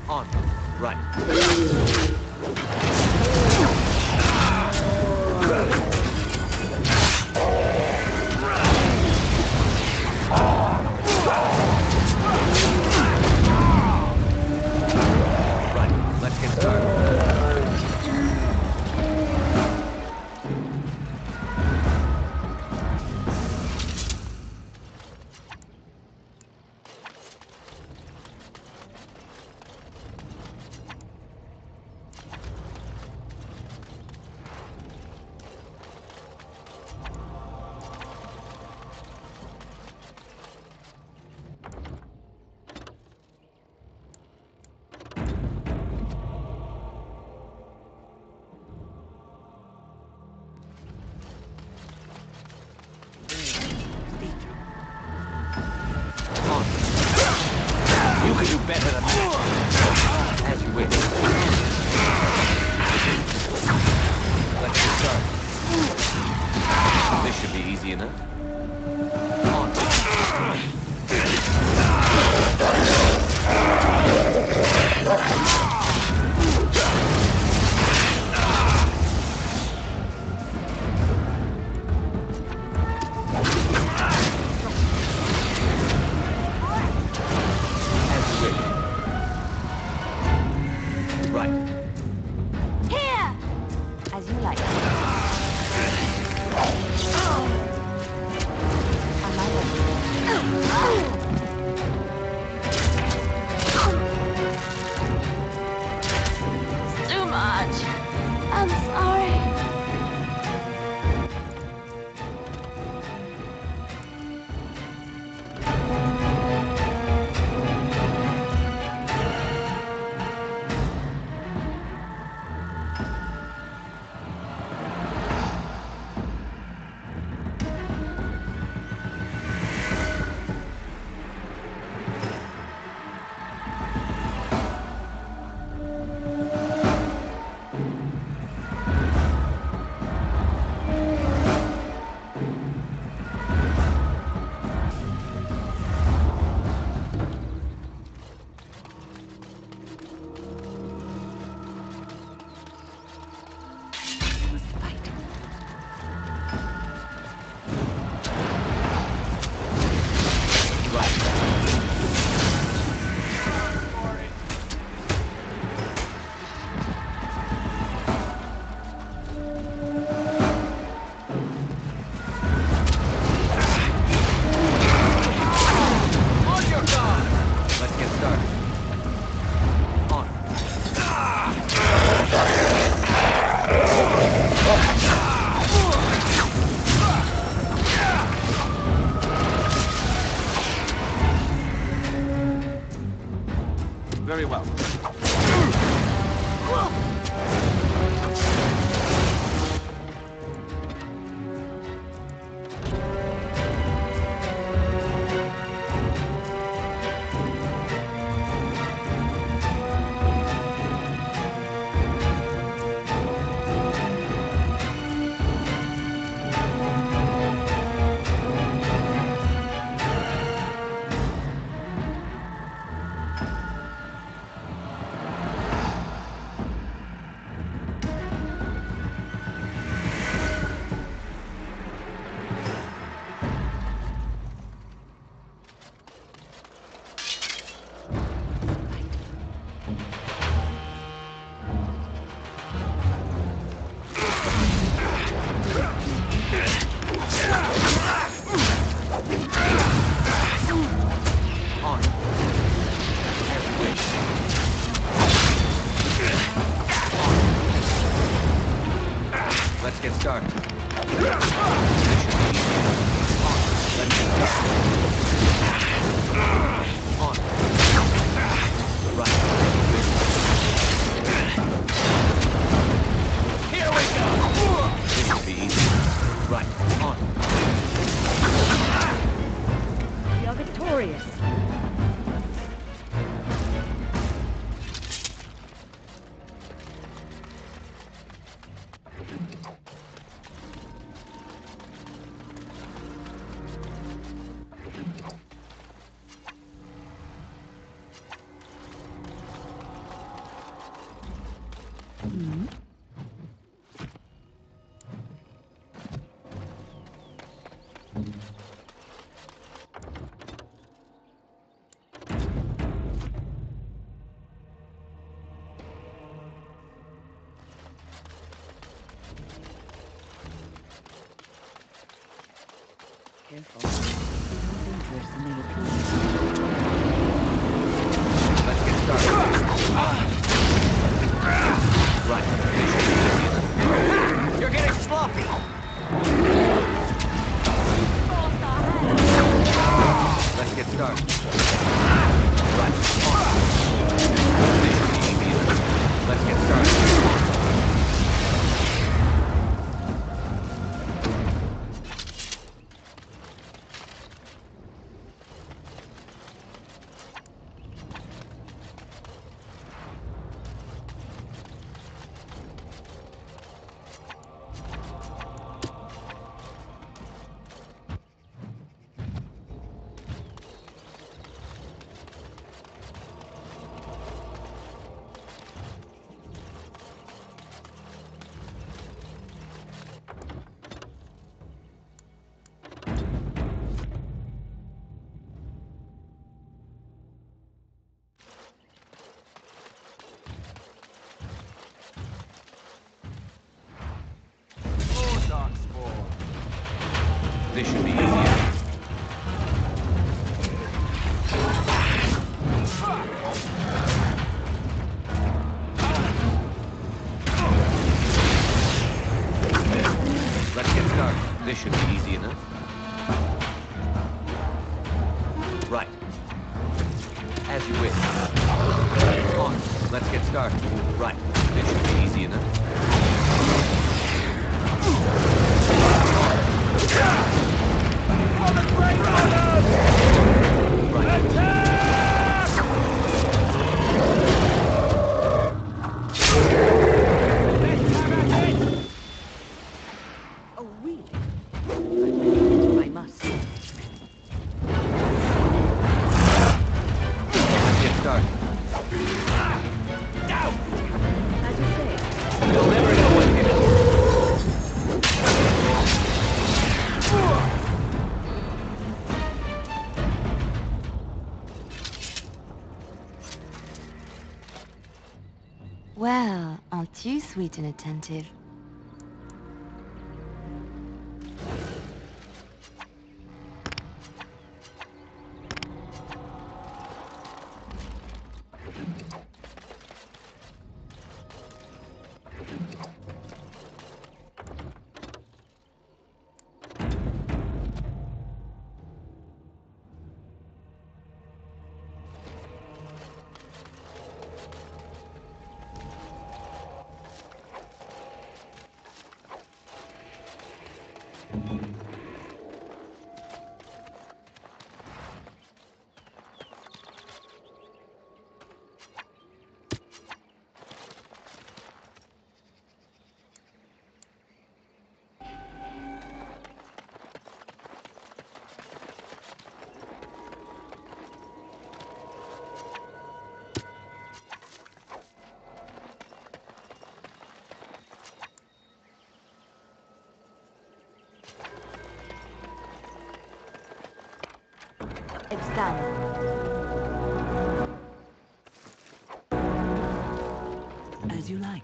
On. Right. Right. Let's get started. You can do better than that. As you wish. Let's get started. This should be easy enough. Very well. Let's get started. On. Right. Here we go. This should be easy. Right. On. We are victorious. Careful. Dangerous and they appear. Let's get started. Right. You're getting sloppy. Let's get started. Right. Let's get started. This should be easier. Let's get started. This should be easy enough. Right. As you wish. On. Let's get started. Right. This should be easy enough. Oh, really? I must. Let's get started. As you say. You'll never know what hit us. Well, aren't you sweet and attentive? It's done. As you like.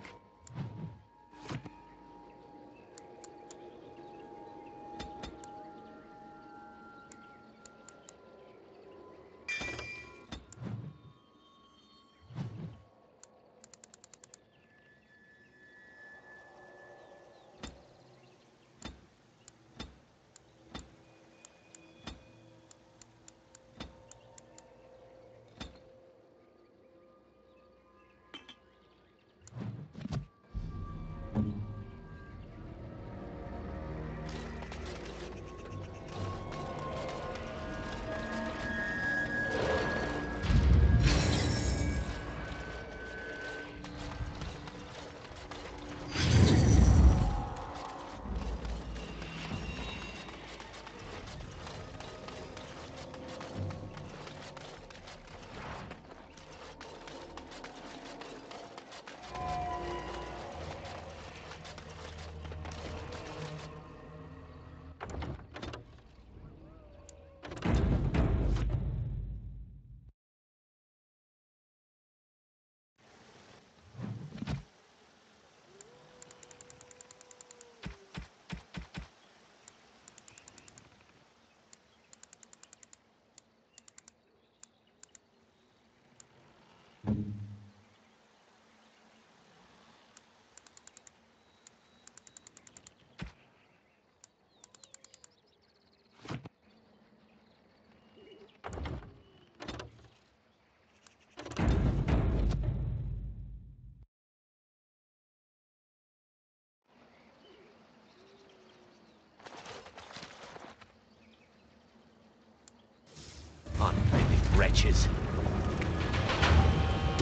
Unfriendly wretches.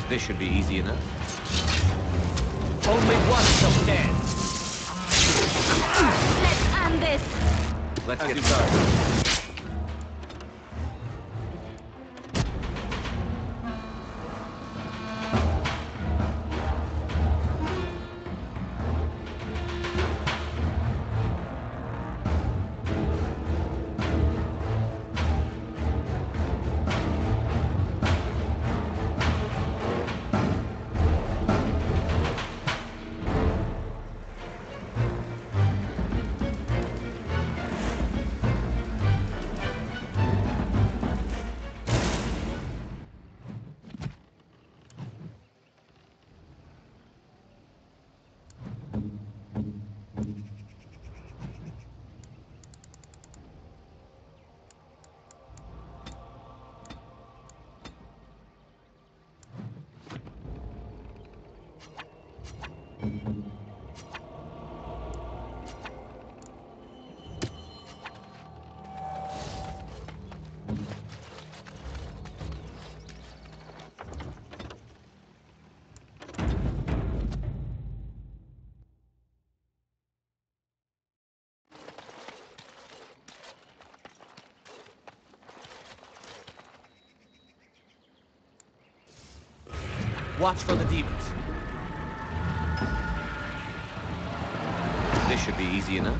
This should be easy enough. Only one shall stand. Let's end this! Let's get started. Watch for the demons. This should be easy enough.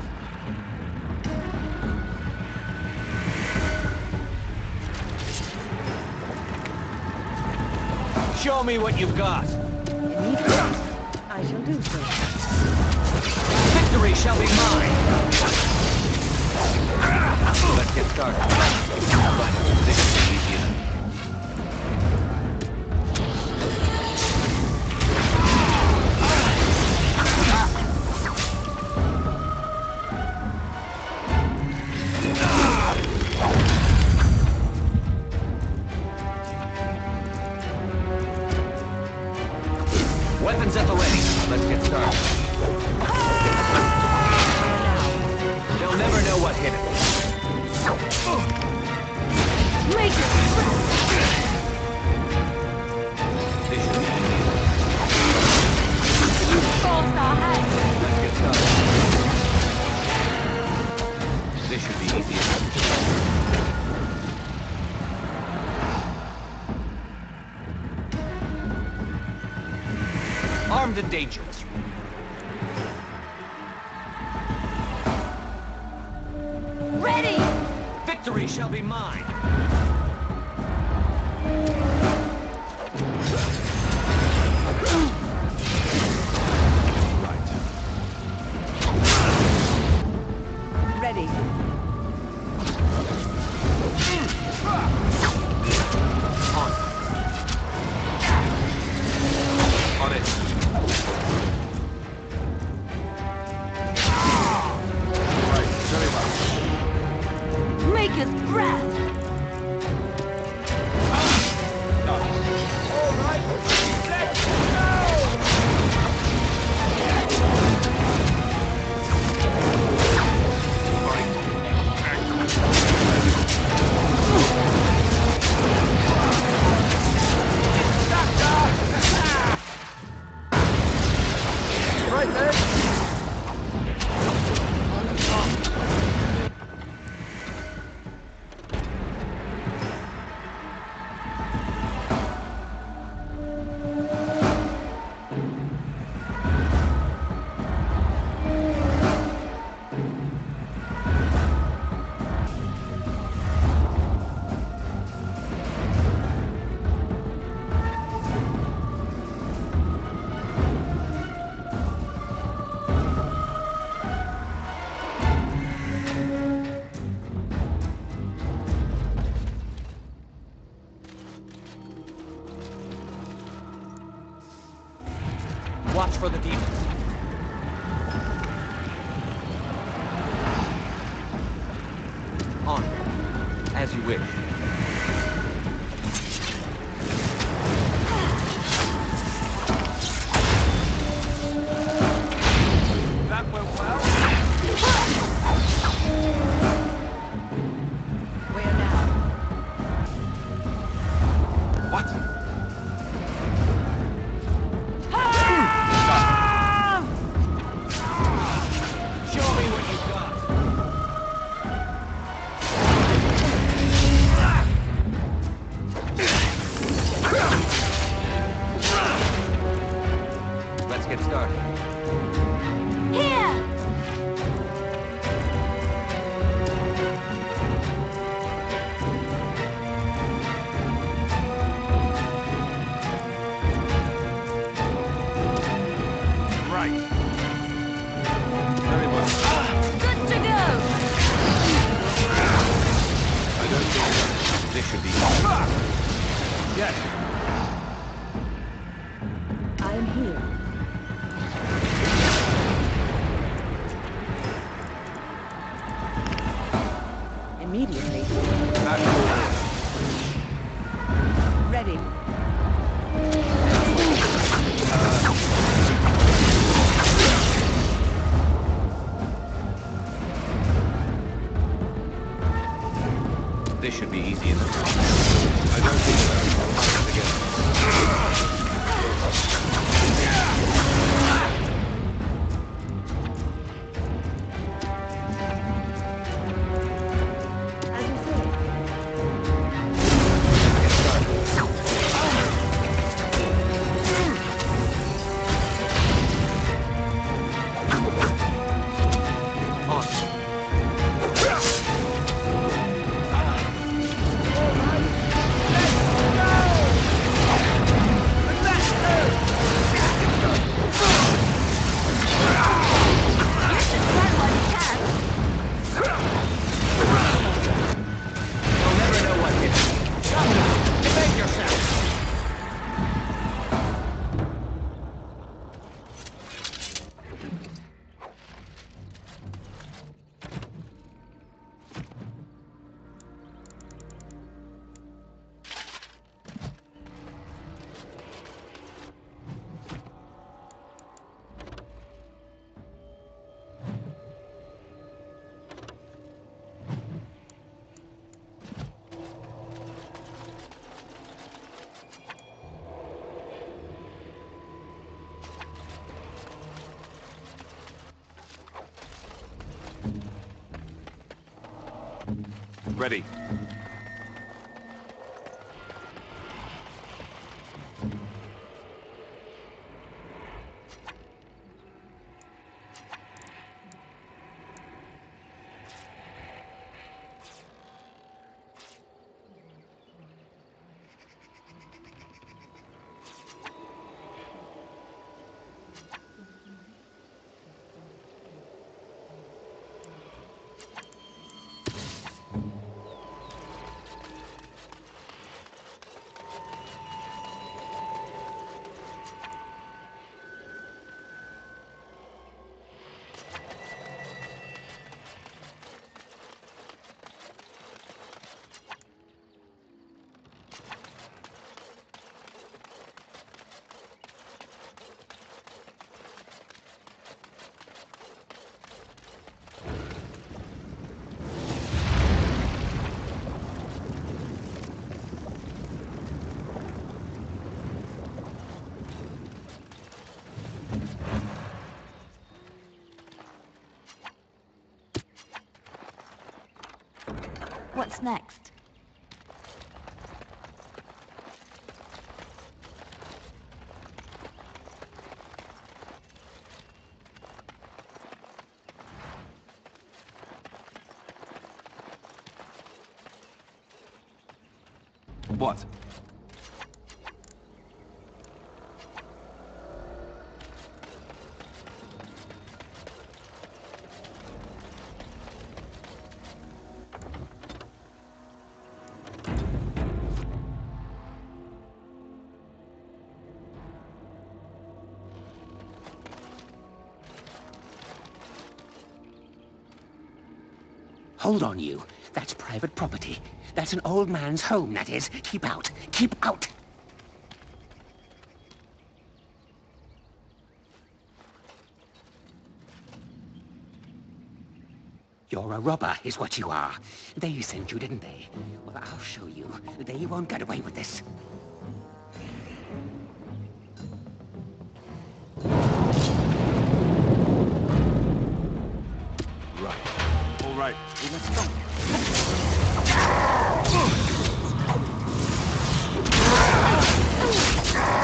Show me what you've got. I shall do so. Victory shall be mine. Let's get started. This should be easy enough. Weapons at the ready. Let's get started. They'll never know what hit it. Make it! This should be easy. Full star head. Let's get started. This should be easy enough. Armed and dangerous. Ready! Victory shall be mine. Ready. On it. Make us breath! watch for the demons. On. As you wish. That went well. Where now? What? Show me what you've got. Let's get started. Here! Right. Very well. Good to go! I don't think this should be... Yes. I am here. Immediately. Ready. This should be easy enough. I don't think so. I'll try it again. As you say. You'll never know what hit you. Come on, defend yourself. Ready. What's next? What? Hold on, you. That's private property. That's an old man's home, that is. Keep out. Keep out. You're a robber, is what you are. They sent you, didn't they? Well, I'll show you. They won't get away with this. Right. All right. Let's go.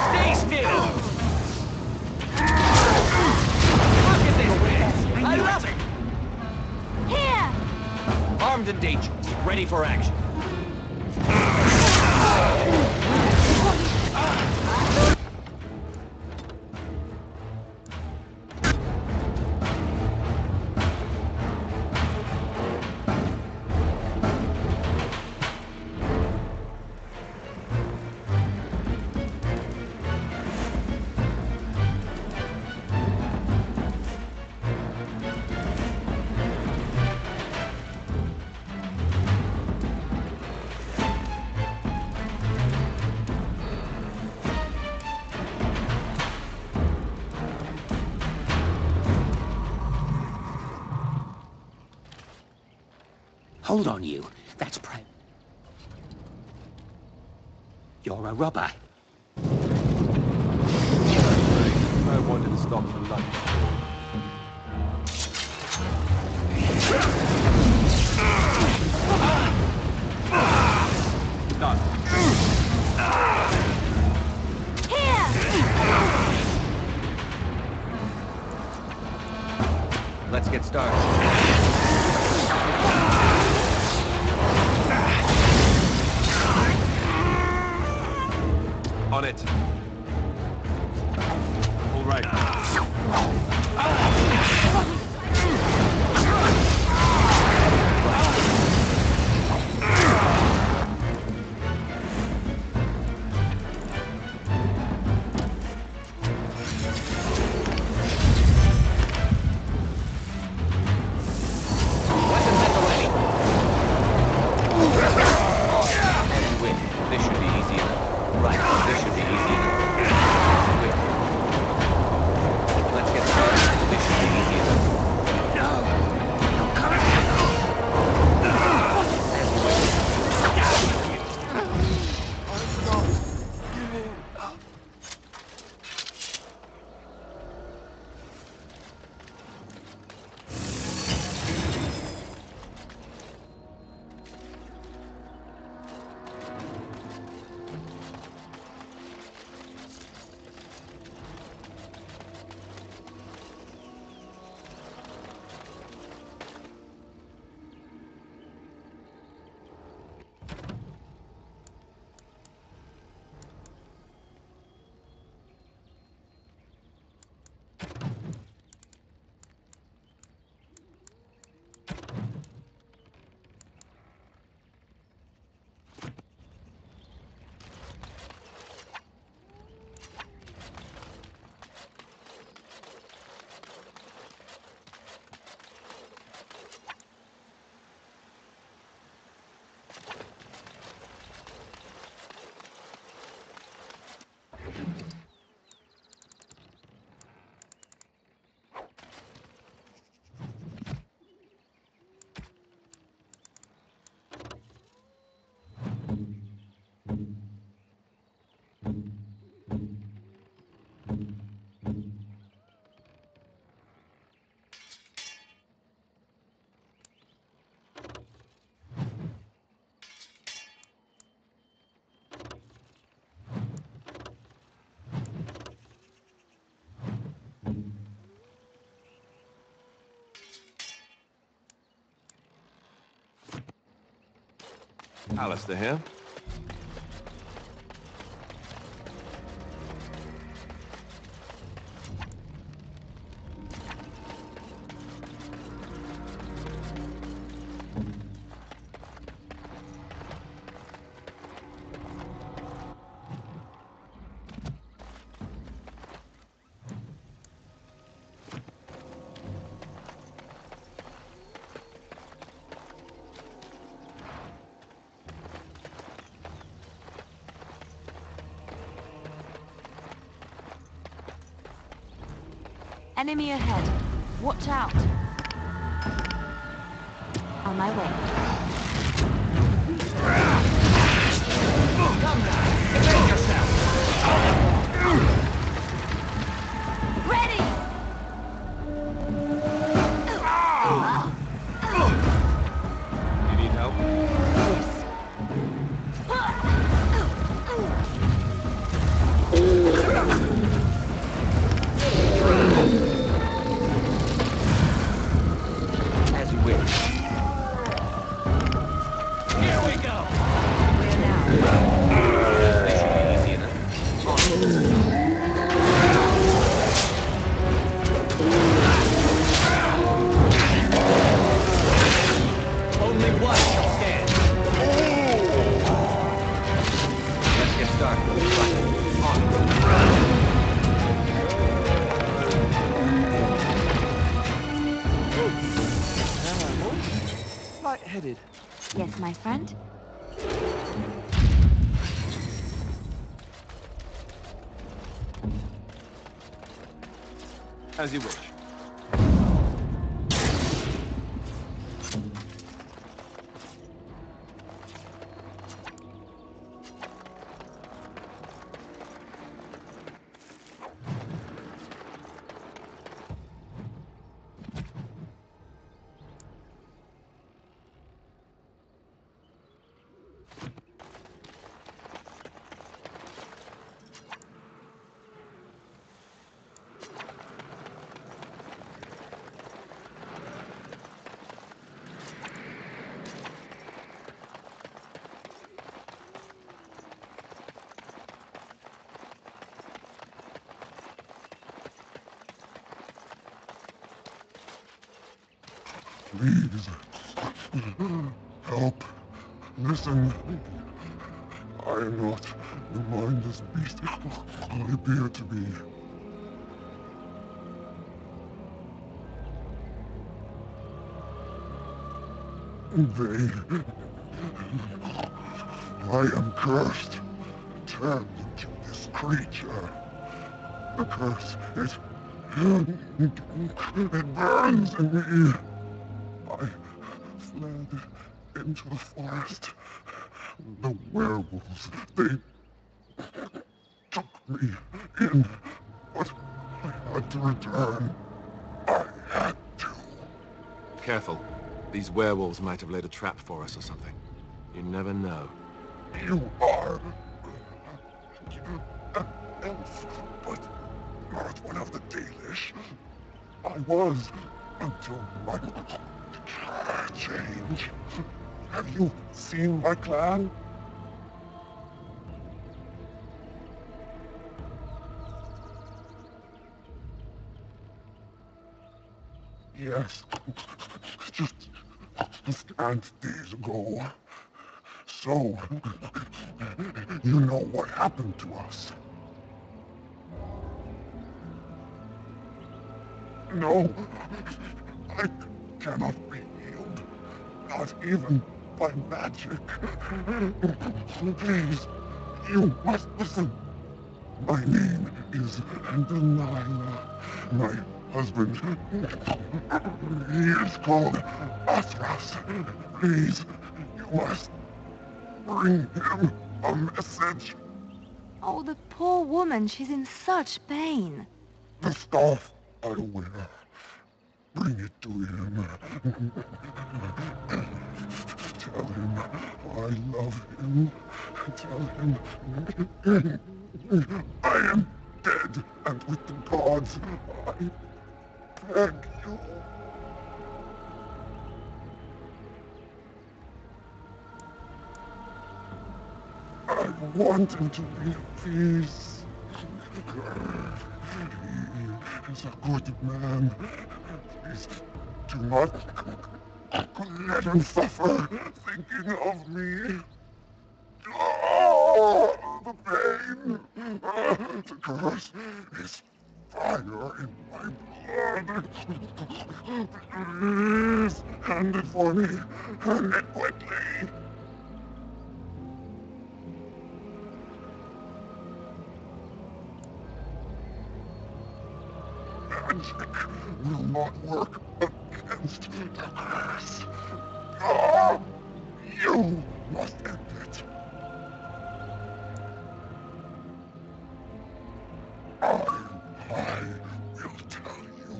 Stay still! Look at this man! I love it! Here! Armed and dangerous, ready for action. Hold on, you. That's private. You're a robber. I wanted to stop for lunch. Done. Let's get started. On it. All right. This should be easy enough. Right, this should be easy enough. Let's get started. This should be easy enough. Alistair here. Enemy ahead. Watch out. On my way. Come now, defend yourself! Ready! You need help? As you wish. Here we go! This should be easy enough. Only one shall stand. Let's get started. Light-headed. Yes, my friend? As you wish. Please. Help. Listen. I am not the mindless beast I appear to be. I am cursed, turned into this creature. The curse, it burns in me. I fled into the forest. The werewolves, they took me in, but I had to return. I had to. Careful. These werewolves might have laid a trap for us or something. You never know. You are an elf, but not one of the Dalish. I was until my change. Have you seen my clan? Yes. Just a scant days ago. So, you know what happened to us. No, I cannot be healed. Not even by magic. Please, you must listen. My name is Delilah. My husband, he is called Athras. Please, you must bring him a message. Oh, the poor woman. She's in such pain. The staff I wear. Bring it to him. Tell him I love him. Tell him I am dead, and with the gods, I beg you. I want him to be at peace. He is a good man. Please do not let him suffer thinking of me. Oh, the pain. The curse is fire in my blood. Please, hand it for me. Hand it quickly. magic will not work against the curse. Ah! You must end it. I will tell you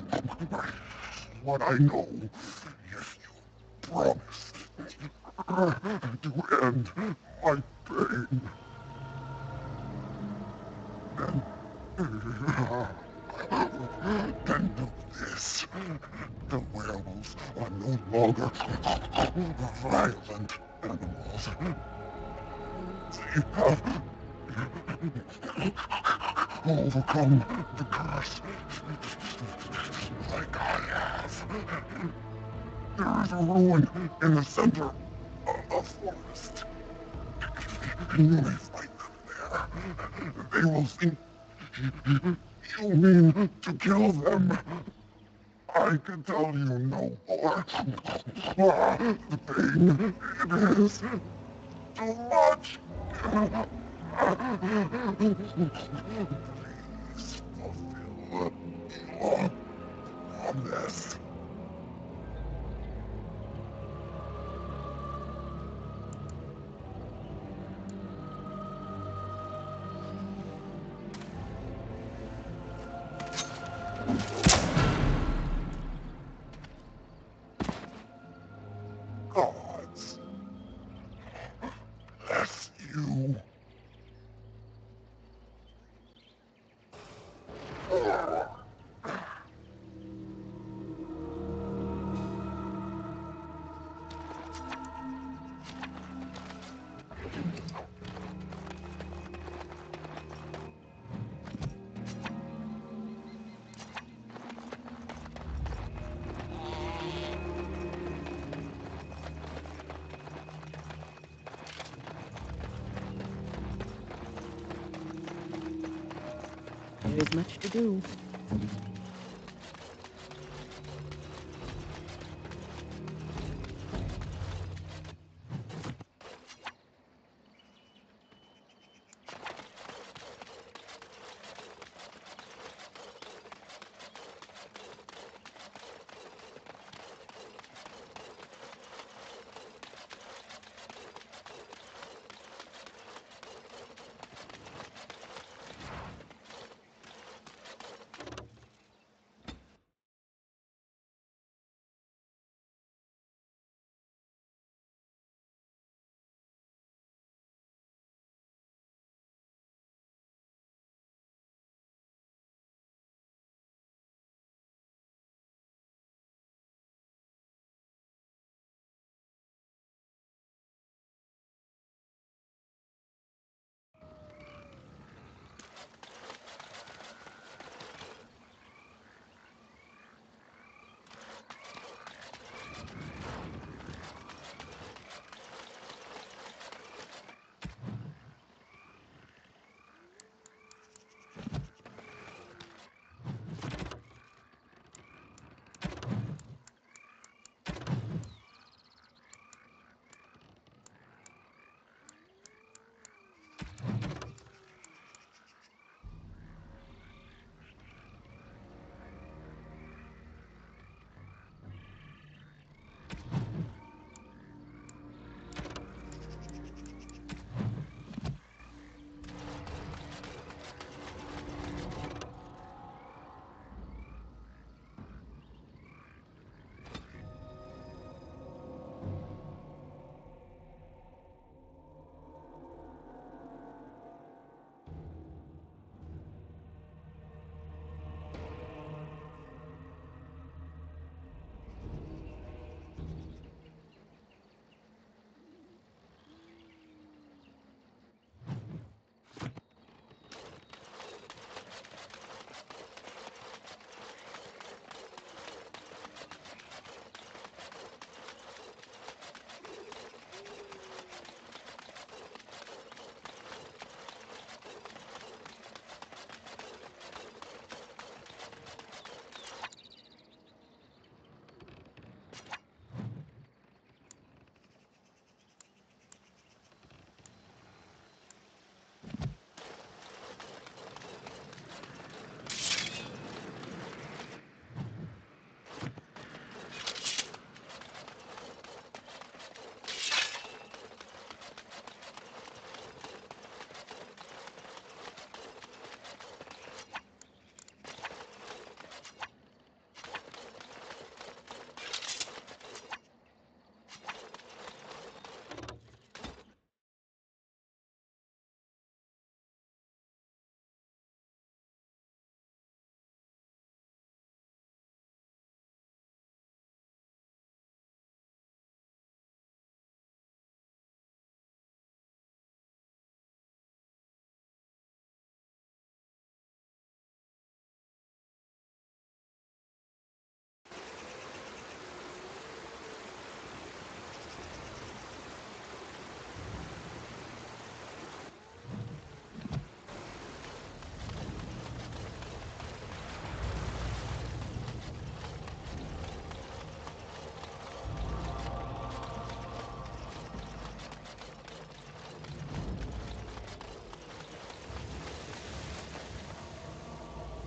what I know if you promise to end my pain. Then do this. The werewolves are no longer violent animals. They have overcome the curse like I have. There is a ruin in the center of the forest. You may find them there. They will think you mean to kill them. I can tell you no more. The pain, it is too much. Please fulfill your promise. Gods bless you. There is much to do.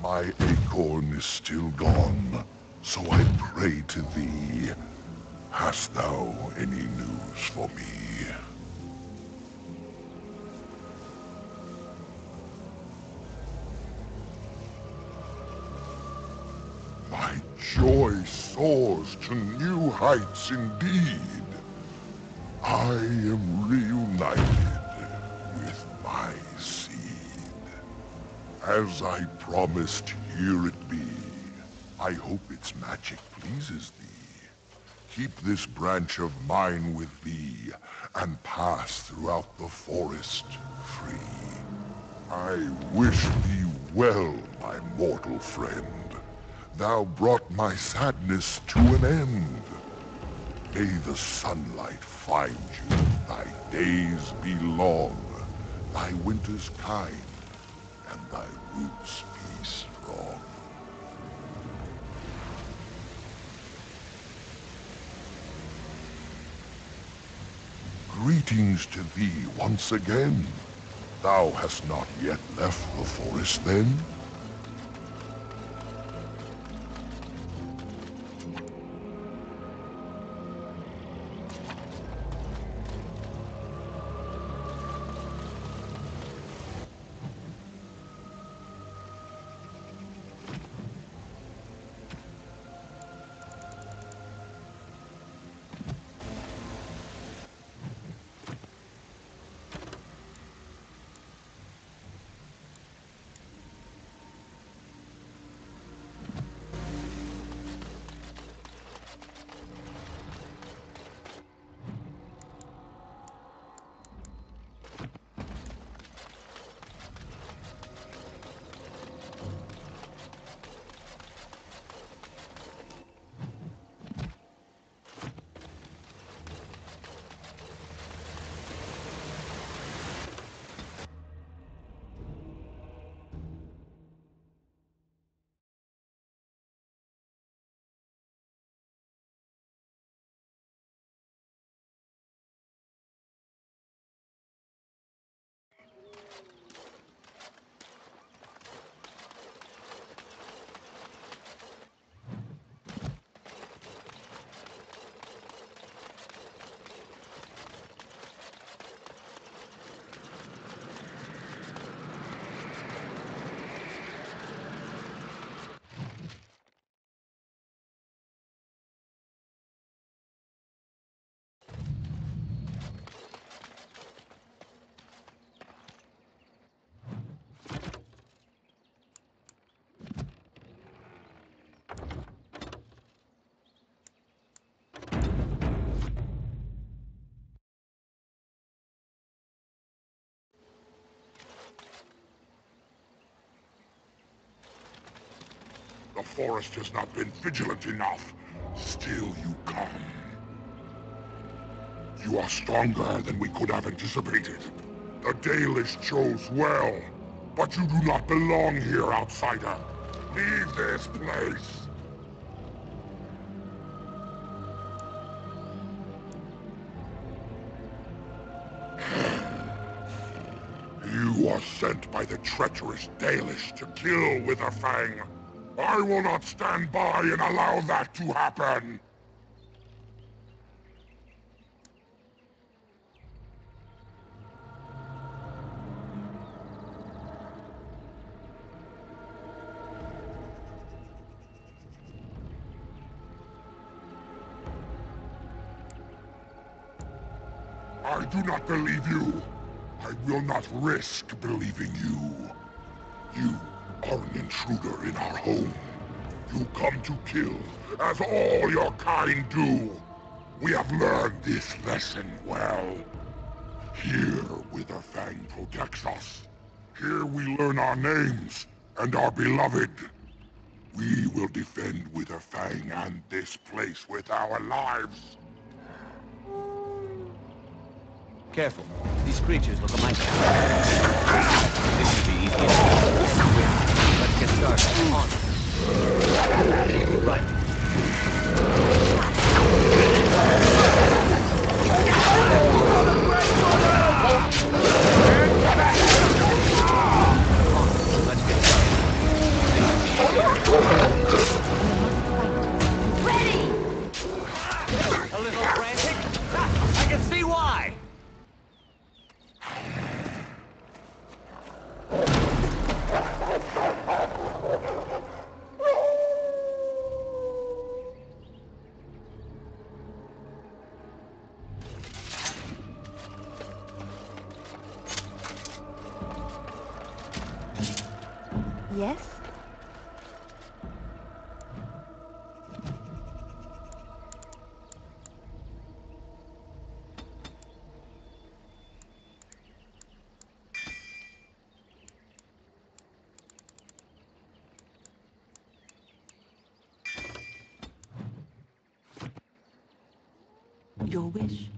My acorn is still gone, so I pray to thee. Hast thou any news for me? My joy soars to new heights indeed. I am reunited with my seed. As I promised, here it be. I hope its magic pleases thee. Keep this branch of mine with thee, and pass throughout the forest free. I wish thee well, my mortal friend. Thou brought my sadness to an end. May the sunlight find you, thy days be long, thy winters kind, and thy roots be strong. Greetings to thee once again. Thou hast not yet left the forest, then? The forest has not been vigilant enough. Still you come. You are stronger than we could have anticipated. The Dalish chose well, but you do not belong here, outsider. Leave this place. You are sent by the treacherous Dalish to kill Witherfang. I will not stand by and allow that to happen! I do not believe you. I will not risk believing you. You are an intruder in our home. You come to kill, as all your kind do. We have learned this lesson well. Here, Witherfang protects us. Here we learn our names, and are beloved. We will defend Witherfang and this place with our lives. Careful. These creatures look alike. This should be easy enough. Let's get started. On. Right. Let's get started. Yes? Your wish.